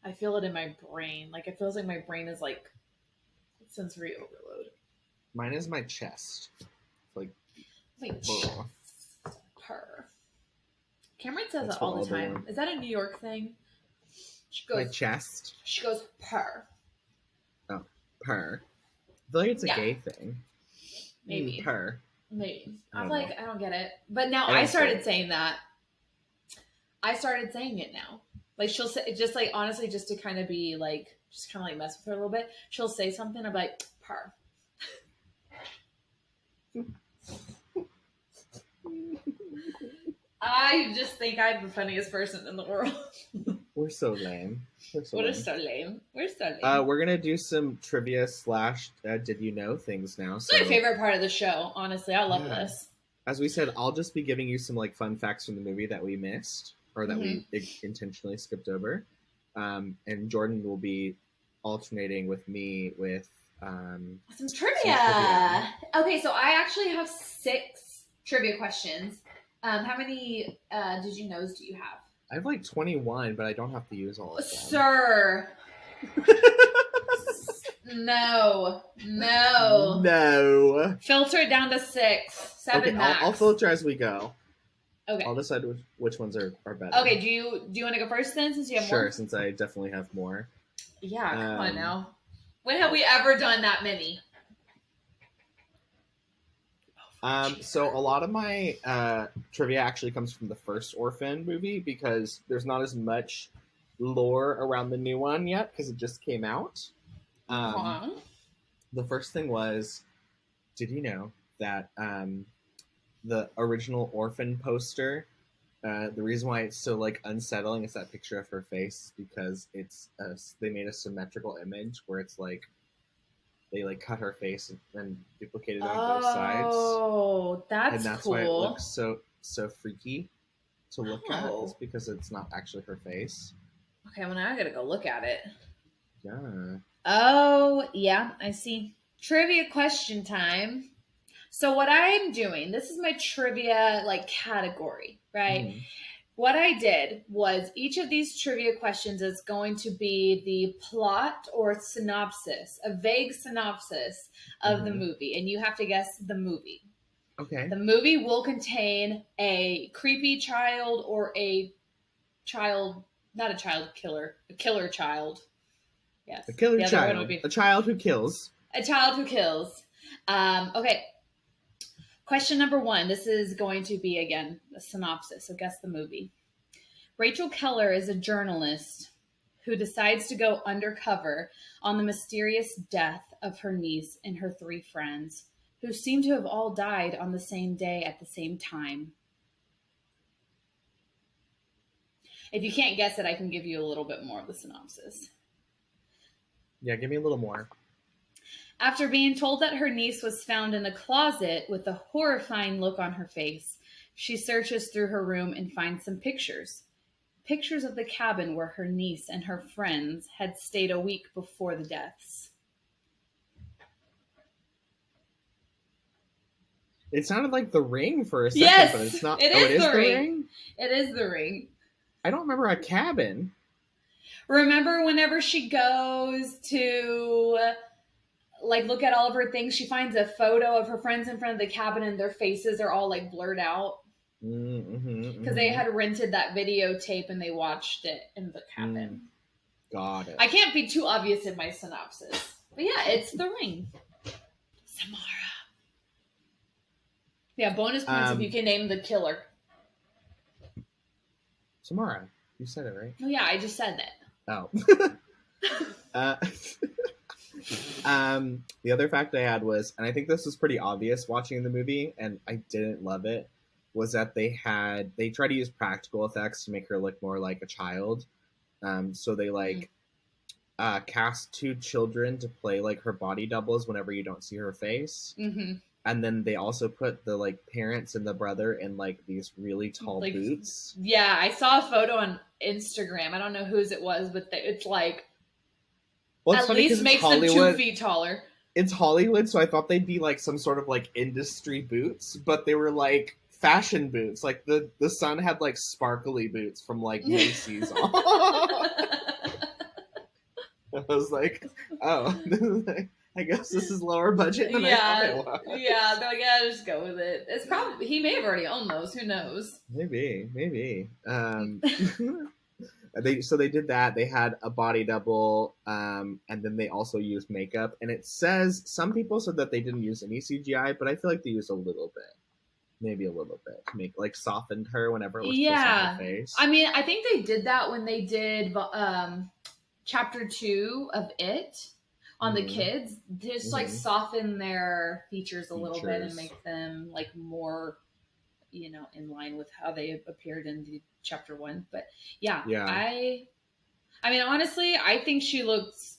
I feel it in my brain. Like, it feels like my brain is like sensory overload. Mine is my chest. It's like chest. Purr. Cameron says that all the time. Is that a New York thing? She goes, my chest? She goes, purr. Oh, purr. I feel like it's a gay thing. Maybe. Purr. Maybe. I'm like, I don't get it. But now I started saying that. I started saying it now. Like, she'll say, just like, honestly, just to kind of be like, just kind of like mess with her a little bit. She'll say something, I'm like, purr. I just think I'm the funniest person in the world. We're so lame. We're so lame. We're going to do some trivia / did you know things now. It's my favorite part of the show, honestly. I love this. As we said, I'll just be giving you some like fun facts from the movie that we missed or that we intentionally skipped over. And Jordan will be alternating with me with some trivia. Okay, so I actually have 6 trivia questions. How many did you knows do you have? I have like 21, but I don't have to use all of them. Sir. No. Filter it down to 6. 7 max. I'll filter as we go. Okay. I'll decide which ones are better. Okay, do you want to go first then, since you have more? Sure, since I definitely have more. Yeah, come on now. When have we ever done that many? So a lot of my trivia actually comes from the first Orphan movie because there's not as much lore around the new one yet because it just came out. The first thing was, did you know that the original Orphan poster, the reason why it's so like unsettling is that picture of her face because it's they made a symmetrical image where it's like they like cut her face and duplicated it on both sides. Oh, that's and that's cool. why it looks so freaky to look at. It's because it's not actually her face. Okay, well now I gotta go look at it. Yeah. Oh, yeah, I see. Trivia question time. So what I'm doing, this is my trivia like category, right? What I did was each of these trivia questions is going to be the plot or synopsis, a vague synopsis of the movie, and you have to guess the movie. Okay. The movie will contain a creepy child or a child, not a child killer, a killer child. Yes. A killer child. A child who kills. A child who kills. Okay. Question number 1. This is going to be, again, a synopsis, so guess the movie. Rachel Keller is a journalist who decides to go undercover on the mysterious death of her niece and her 3 friends, who seem to have all died on the same day at the same time. If you can't guess it, I can give you a little bit more of the synopsis. Yeah, give me a little more. After being told that her niece was found in a closet with a horrifying look on her face, she searches through her room and finds some pictures. Pictures of the cabin where her niece and her friends had stayed a week before the deaths. It sounded like The Ring for a second, yes, but it's not. It is is the the ring. Ring? It is The Ring. I don't remember a cabin. Remember whenever she goes to like look at all of her things, she finds a photo of her friends in front of the cabin and their faces are all like blurred out. Because they had rented that videotape and they watched it in the cabin. Got it. I can't be too obvious in my synopsis. But yeah, it's The Ring. Samara. Yeah, bonus points if you can name the killer. Samara. You said it, right? Oh yeah, I just said that. Oh. The other fact I had was, and I think this was pretty obvious watching the movie, and I didn't love it, was that they tried to use practical effects to make her look more like a child. So they cast 2 children to play like her body doubles whenever you don't see her face. Mm-hmm. And then they also put the like parents and the brother in like these really tall boots. Yeah, I saw a photo on Instagram. I don't know whose it was, but it's like at least makes them 2 feet taller. It's Hollywood, so I thought they'd be like some sort of like industry boots, but they were like fashion boots. Like the son had like sparkly boots from like Macy's. I was like, oh, I guess this is lower budget than I thought it was. Yeah, they're like, yeah, just go with it. It's probably, he may have already owned those. Who knows? Maybe. So they did that. They had a body double, and then they also used makeup. And it says, some people said that they didn't use any CGI, but I feel like they used a little bit. Maybe a little bit to make, like, softened her whenever it was close on her face. I mean, I think they did that when they did chapter 2 of It on the kids. Just, like, soften their features a little bit and make them, like, more, you know, in line with how they appeared in the chapter 1. But, yeah. I mean, honestly, I think she looks...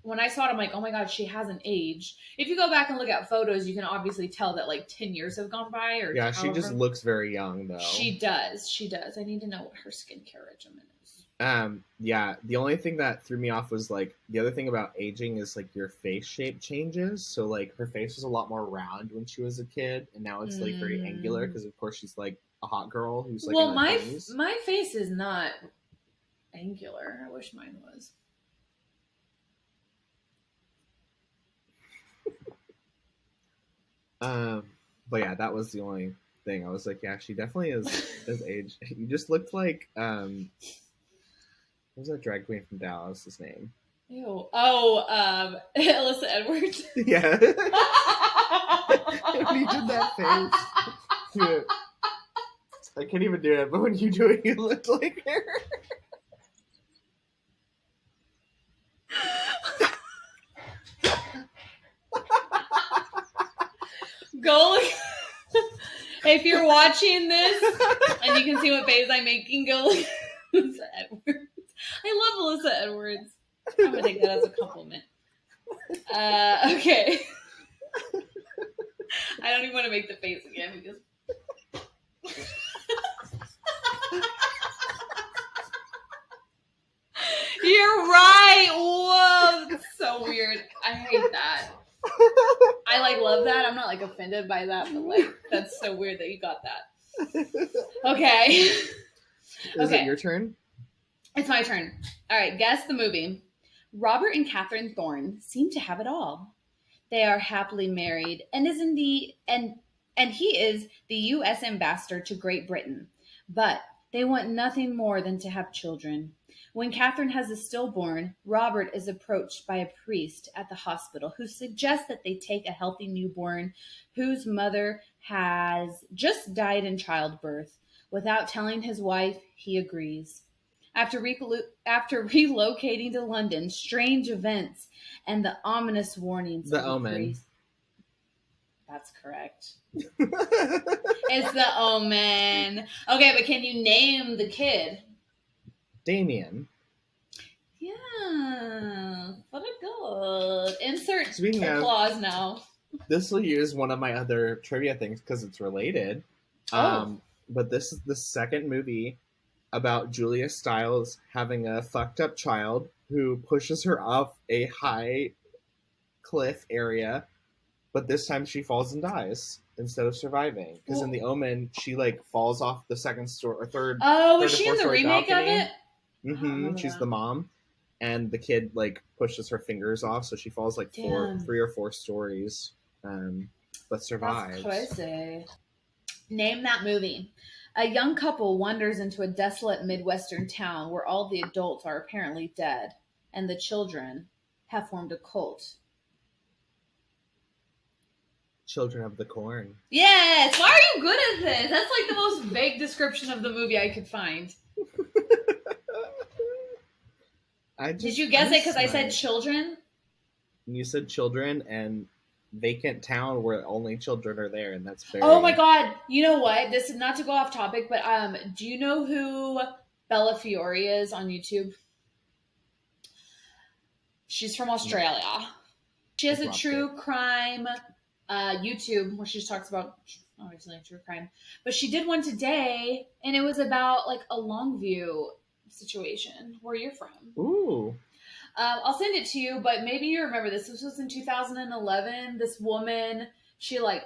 when I saw it, I'm like, oh my god, she hasn't aged. If you go back and look at photos, you can obviously tell that like 10 years have gone by. Or yeah, she just looks very young, though. She does. I need to know what her skincare regimen is. Yeah, the only thing that threw me off was like, the other thing about aging is like your face shape changes. So like her face was a lot more round when she was a kid, and now it's like very angular because of course she's like a hot girl who's like. Well, my face is not angular. I wish mine was. But yeah, that was the only thing. I was like, yeah, she definitely is aged. You just looked like, what was that drag queen from Dallas? His name? Ew. Oh, Alyssa Edwards. Yeah. When you did that face. Dude, I can't even do it, but when you do it, you look like her. Go look. If you're watching this and you can see what face I'm making, go look at Alyssa Edwards. I love Alyssa Edwards. I'm gonna take that as a compliment. Okay. I don't even want to make the face again because you're right. Whoa, that's so weird. I hate that. I like love that. I'm not like offended by that, but like that's so weird that you got that. Okay. Is it your turn? It's my turn. All right, guess the movie. Robert and Catherine Thorne seem to have it all. They are happily married and he is the U.S. ambassador to Great Britain. But they want nothing more than to have children. When Catherine has a stillborn, Robert is approached by a priest at the hospital who suggests that they take a healthy newborn whose mother has just died in childbirth. Without telling his wife, he agrees. After relocating to London, strange events and the ominous warnings. The Omen. Priest. That's correct. It's The Omen. Okay, but can you name the kid? Damien. Yeah, what a good. Insert Speaking applause now. This will use one of my other trivia things because it's related. But this is the second movie about Julia Stiles having a fucked up child who pushes her off a high cliff area, but this time she falls and dies. instead of surviving. Because in The Omen, she like falls off the second story or third. Oh, was she in the remake balcony. of it? Mm-hmm. She's the mom, and the kid like pushes her fingers off, so she falls like 3 or 4 stories, but survives. That's crazy. Name that movie. A young couple wanders into a desolate Midwestern town where all the adults are apparently dead, and the children have formed a cult. Children of the Corn. Yes! Why are you good at this? That's like the most vague description of the movie I could find. Did you guess it because I said children? You said children and vacant town where only children are there, and that's very... Oh my god! You know what? This is not to go off topic, but do you know who Bella Fiore is on YouTube? She's from Australia. She has a true crime YouTube where she talks about obviously true crime, but she did one today, and it was about like a Longview situation where you're from. Ooh. I'll send it to you, but maybe you remember this. This was in 2011. This woman, she like,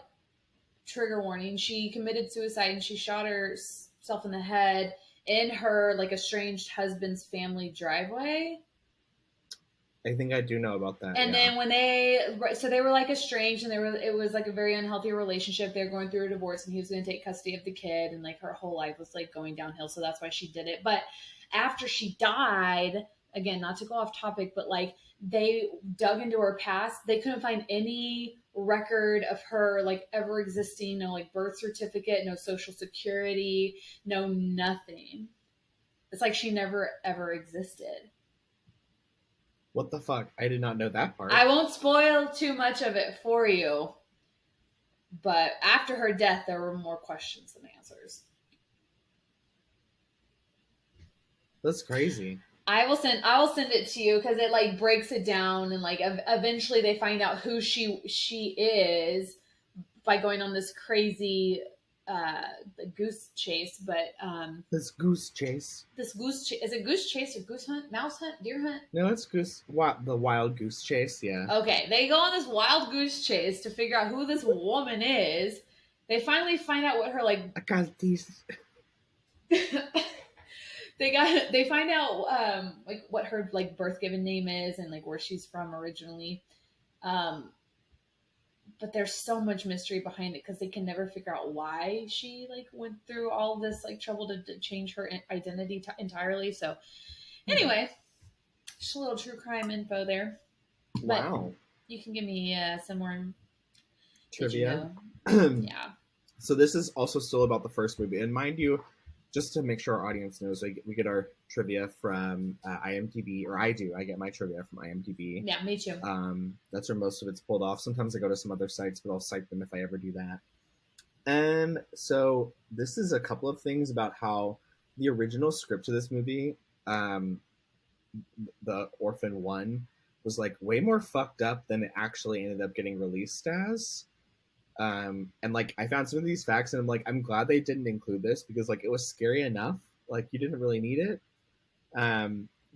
trigger warning, she committed suicide and she shot herself in the head in her like estranged husband's family driveway. I think I do know about that. And then when they were like estranged, and it was like a very unhealthy relationship. They were going through a divorce, and he was going to take custody of the kid, and like her whole life was like going downhill. So that's why she did it. But after she died, again, not to go off topic, but like they dug into her past. They couldn't find any record of her like ever existing. No like birth certificate, no social security, no nothing. It's like she never ever existed. What the fuck? I did not know that part. I won't spoil too much of it for you. But after her death, there were more questions than answers. That's crazy. I will send it to you because it like breaks it down, and like eventually they find out who she is by going on this crazy goose chase. But this goose chase. Is it goose chase or goose hunt, mouse hunt, deer hunt? No, it's the wild goose chase. Yeah. Okay, they go on this wild goose chase to figure out who this woman is. They finally find out what her like. I got these. They find out like what her like birth given name is and like where she's from originally. But there's so much mystery behind it because they can never figure out why she like went through all this like trouble to change her identity entirely. So anyway, just a little true crime info there. Wow. But you can give me some more trivia. Yeah. So this is also still about the first movie, and mind you, just to make sure our audience knows, we get our trivia from IMDb, or I do. I get my trivia from IMDb. Yeah, me too. That's where most of it's pulled off. Sometimes I go to some other sites, but I'll cite them if I ever do that. And so this is a couple of things about how the original script of this movie, the Orphan 1, was like way more fucked up than it actually ended up getting released as. And like I found some of these facts, and I'm like, I'm glad they didn't include this because like it was scary enough. Like you didn't really need it.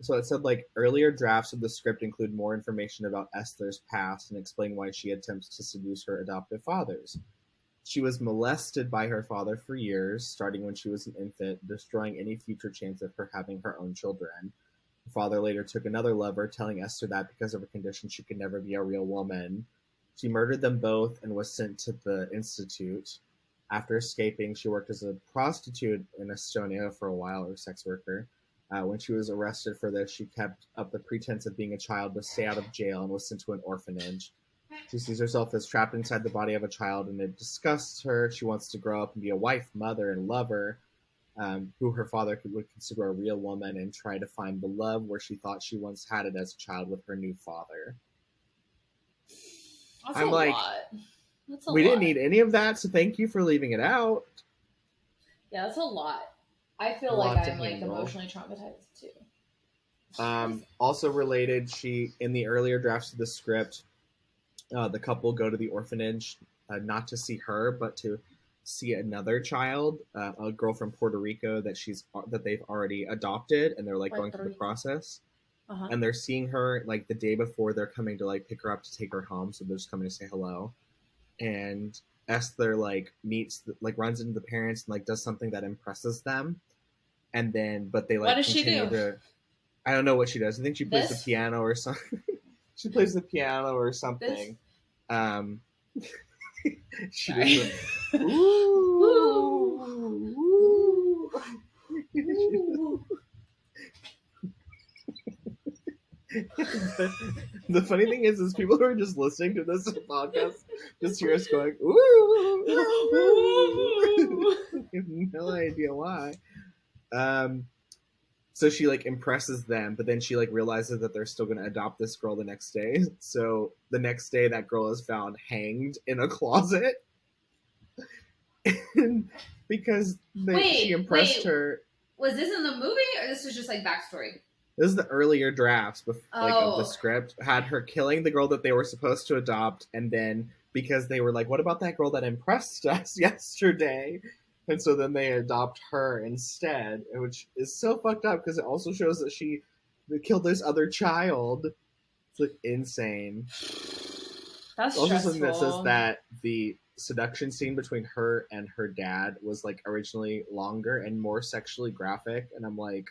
So it said like earlier drafts of the script include more information about Esther's past and explain why she attempts to seduce her adoptive fathers. She was molested by her father for years, starting when she was an infant, destroying any future chance of her having her own children. Her father later took another lover, telling Esther that because of her condition she could never be a real woman. She murdered them both and was sent to the institute. After escaping, she worked as a prostitute in Estonia for a while, or sex worker. When she was arrested for this, she kept up the pretense of being a child to stay out of jail and was sent to an orphanage. She sees herself as trapped inside the body of a child, and it disgusts her. She wants to grow up and be a wife, mother, and lover, who her father would consider a real woman, and try to find the love where she thought she once had it as a child with her new father. That's I'm like, that's we didn't need any of that, so thank you for leaving it out. Yeah, that's a lot. I feel like I'm like emotionally traumatized too. Also related, in the earlier drafts of the script, the couple go to the orphanage, not to see her, but to see another child, a girl from Puerto Rico that they've already adopted, and they're like going through the process. Uh-huh. And they're seeing her like the day before they're coming to like pick her up to take her home, so they're just coming to say hello. And Esther like runs into the parents and like does something that impresses them, and then but they like what does she do? I don't know what she does. I think she plays the This? piano or something. She plays the piano or something. She does the, ooh. The funny thing is people who are just listening to this podcast just hear us going, ooh. I have no idea why. So she like impresses them, but then she like realizes that they're still going to adopt this girl the next day. So the next day, that girl is found hanged in a closet. Because she impressed her. Was this in the movie, or this was just like backstory? This is the earlier drafts of the script. Had her killing the girl that they were supposed to adopt, and then because they were like, what about that girl that impressed us yesterday? And so then they adopt her instead, which is so fucked up because it also shows that she killed this other child. It's like insane. That's also stressful. Something that says that the seduction scene between her and her dad was like originally longer and more sexually graphic, and I'm like,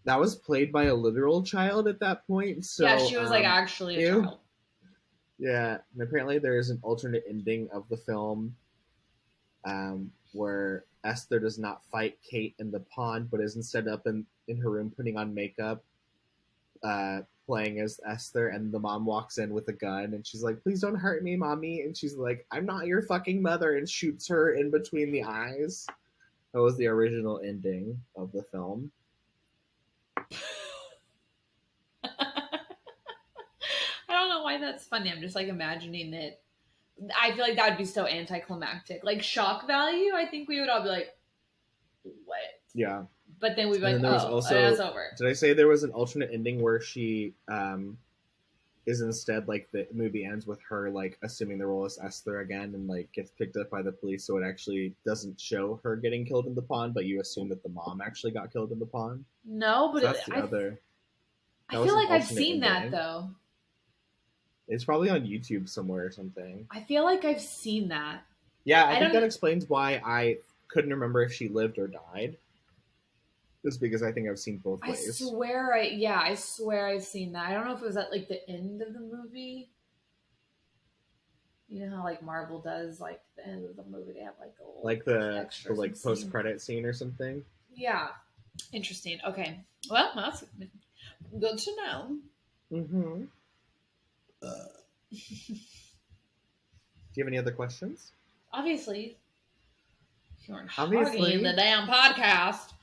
that was played by a literal child at that point. So yeah, she was like actually a child. Yeah, and apparently there is an alternate ending of the film where Esther does not fight Kate in the pond, but is instead up in her room putting on makeup, playing as Esther, and the mom walks in with a gun, and she's like, please don't hurt me, mommy. And she's like, I'm not your fucking mother, and shoots her in between the eyes. That was the original ending of the film. I don't know why that's funny. I'm just like imagining it. I feel like that would be so anticlimactic. Like shock value, I think we would all be like, what? Yeah. But then we'd be like, that's over. Did I say there was an alternate ending where she is instead like the movie ends with her like assuming the role as Esther again and like gets picked up by the police, so it actually doesn't show her getting killed in the pond, but you assume that the mom actually got killed in the pond? No, but so that's the other. I feel like I've seen that though. It's probably on YouTube somewhere or something. I feel like I've seen that. Yeah, I think that explains why I couldn't remember if she lived or died. Just because I think I've seen both ways. I swear I've seen that. I don't know if it was at like the end of the movie. You know how like Marvel does like the end of the movie, they have like the like post credit scene or something. Yeah, interesting. Okay, well that's good to know. Mm-hmm. Do you have any other questions? Obviously, you aren't hogging the damn podcast.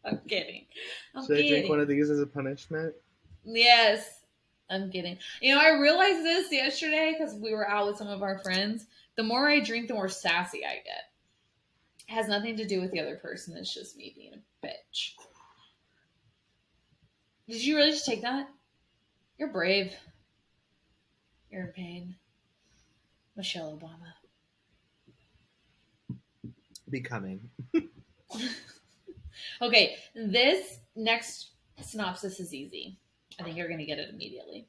I'm kidding. Should I drink one of these as a punishment? Yes, I'm kidding. You know, I realized this yesterday because we were out with some of our friends. The more I drink, the more sassy I get. It has nothing to do with the other person. It's just me being a bitch. Did you really just take that? You're brave. You're in pain. Michelle Obama. Becoming. Okay, this next synopsis is easy. I think you're going to get it immediately.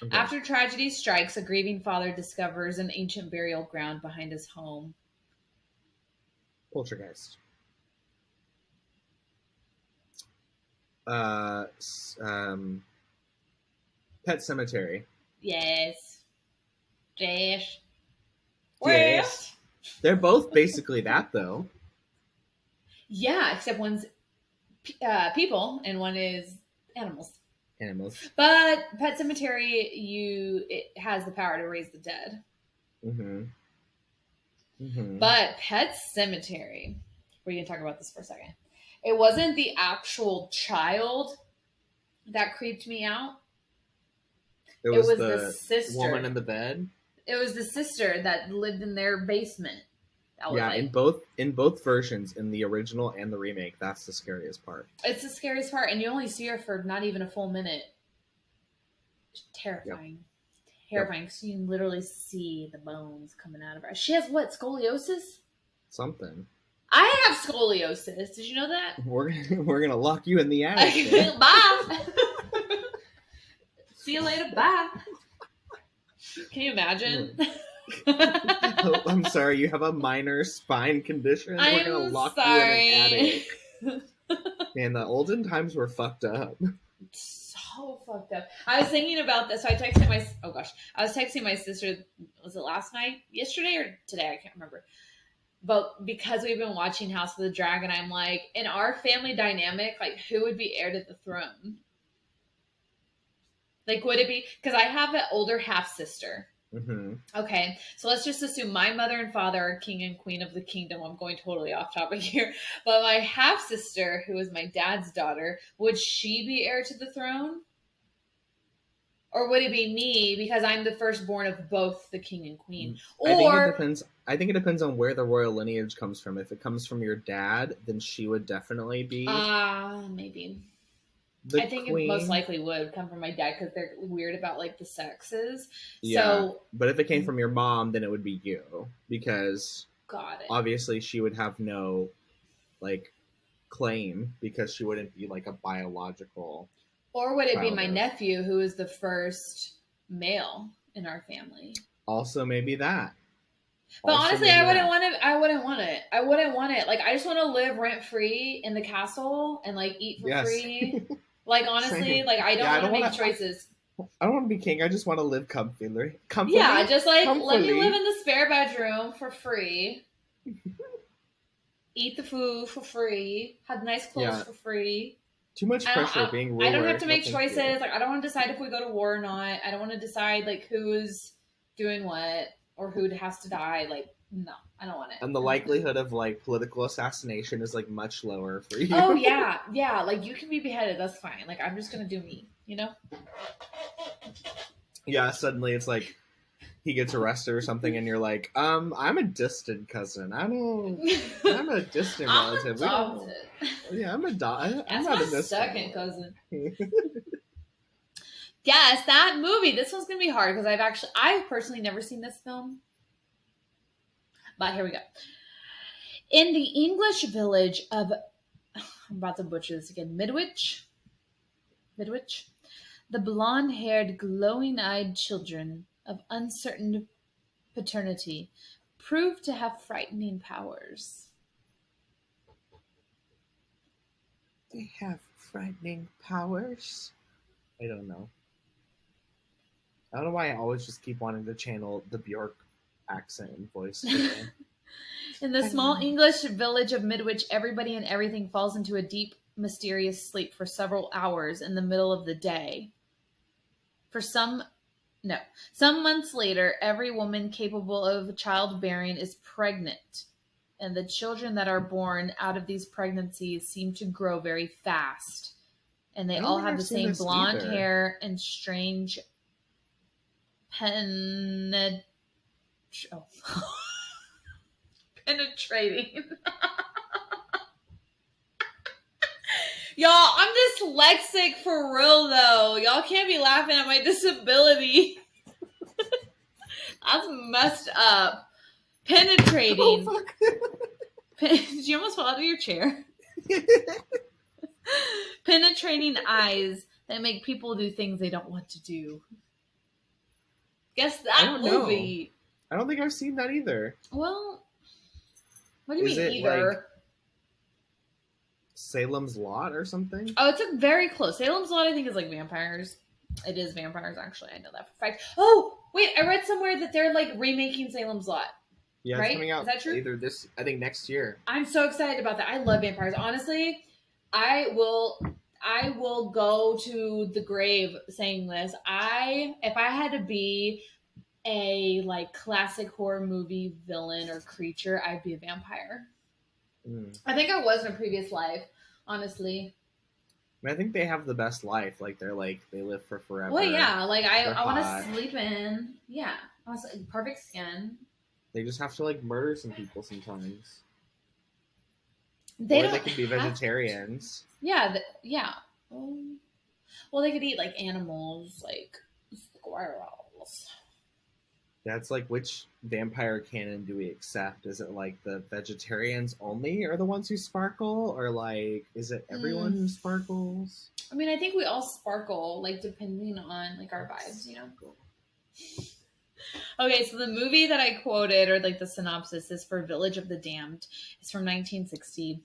Okay. After tragedy strikes, a grieving father discovers an ancient burial ground behind his home. Poltergeist. Pet Cemetery. Yes. Yes. They're both basically that, though. Yeah, except one's people and one is animals. But Pet Cemetery, it has the power to raise the dead. Mm-hmm. Mm-hmm. But Pet Cemetery, we're going to talk about this for a second. It wasn't the actual child that creeped me out. It was the sister. Woman in the bed. It was the sister that lived in their basement. Yeah, in both versions, in the original and the remake, that's the scariest part. It's the scariest part, and you only see her for not even a full minute. It's terrifying. Yep. Terrifying, because you can literally see the bones coming out of her. She has what, scoliosis? Something. I have scoliosis. Did you know that? We're gonna lock you in the attic. Bye. See you later. Bye. Can you imagine? Oh, I'm sorry, you have a minor spine condition? We're going to lock you in an attic. Man, the olden times were fucked up. So fucked up. I was thinking about this. So I texted I was texting my sister. Was it last night? Yesterday or today? I can't remember. But because we've been watching House of the Dragon, I'm like, in our family dynamic, like, who would be heir to the throne? Like, would it be? Because I have an older half sister. Mm-hmm. Okay, so let's just assume my mother and father are king and queen of the kingdom. I'm going totally off topic here. But my half sister, who is my dad's daughter, would she be heir to the throne? Or would it be me because I'm the firstborn of both the king and queen? Or I think it depends on where the royal lineage comes from. If it comes from your dad, then she would definitely be. Maybe. I think it most likely would come from my dad because they're weird about like the sexes. Yeah. So, but if it came from your mom, then it would be you because got it. Obviously she would have no like claim because she wouldn't be like a biological. Or would it be my nephew who is the first male in our family? Also, maybe that. But honestly, I wouldn't want it. I wouldn't want it. Like, I just want to live rent free in the castle and like eat for free. Like, honestly, Same. like I don't want to make choices. I don't want to be king. I just want to live comfortably. Yeah, just like let me live in the spare bedroom for free. Eat the food for free. Have nice clothes for free. Too much pressure being ruler. I don't have to make choices. Like, I don't want to decide if we go to war or not. I don't want to decide like who's doing what or who has to die. Like, no, I don't want it. And the likelihood of like political assassination is like much lower for you. Oh yeah. Like, you can be beheaded. That's fine. Like, I'm just gonna do me. You know? Yeah. Suddenly, it's like he gets arrested or something, and you're like, I'm a distant cousin. I'm a distant relative. I'm adopted. That's my second cousin. Yes, that movie. This one's gonna be hard because I've personally never seen this film. But here we go. In the English village of, I'm about to butcher this again, Midwich, the blonde-haired, glowing-eyed children of uncertain paternity proved to have frightening powers. They have frightening powers? I don't know. I don't know why I always just keep wanting to channel the Bjork accent and voice. In the small English village of Midwich, everybody and everything falls into a deep, mysterious sleep for several hours in the middle of the day. Some months later, every woman capable of childbearing is pregnant, and the children that are born out of these pregnancies seem to grow very fast, and they all have the same blonde hair and strange penetrating. Y'all, I'm dyslexic for real though. Y'all can't be laughing at my disability. That's messed up. Penetrating. Oh, fuck. Did you almost fall out of your chair? Penetrating eyes that make people do things they don't want to do. Guess that movie. I don't think I've seen that either. Well, what do you mean either? Like Salem's Lot or something? Oh, it's very close. Salem's Lot, I think, is like vampires. It is vampires, actually. I know that for a fact. Oh, wait, I read somewhere that they're like remaking Salem's Lot. Yeah, right? It's coming out. Is that true? Either I think next year. I'm so excited about that. I love vampires. Honestly, I will go to the grave saying this. If I had to be a like classic horror movie villain or creature, I'd be a vampire. I think I was in a previous life, honestly. I think they have the best life. Like they live for forever. Well, yeah. Like I want to sleep in. Yeah, I was like, perfect skin. They just have to like murder some people sometimes. They can be vegetarians. Yeah, yeah. Well, they could eat like animals, like squirrels. That's like, which vampire canon do we accept? Is it like the vegetarians only are the ones who sparkle, or like is it everyone who sparkles? I mean, I think we all sparkle, like depending on like our vibes, you know. Okay, so the movie that I quoted, or like the synopsis, is for Village of the Damned. It's from 1960.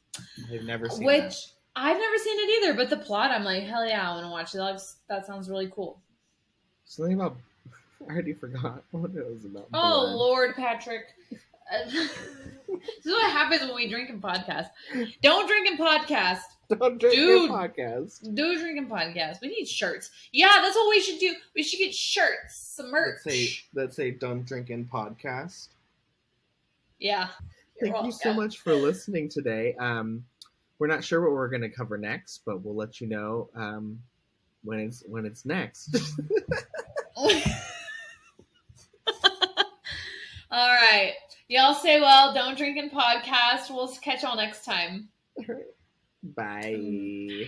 I've never seen which that. I've never seen it either, but the plot, I'm like, hell yeah, I want to watch it. That sounds really cool. Something about, I already forgot what it was about. Oh, blood. Lord, Patrick. This is what happens when we drink and podcast. Don't drink and podcast. Don't drink your podcast. Do drink and podcast. We need shirts. Yeah, that's what we should do. We should get shirts, some merch. Let's say don't drink and podcast. Yeah. Thank you so much for listening today. We're not sure what we're going to cover next, but we'll let you know when it's next. All right. Y'all stay well. Don't drink and podcast. We'll catch y'all next time. Bye.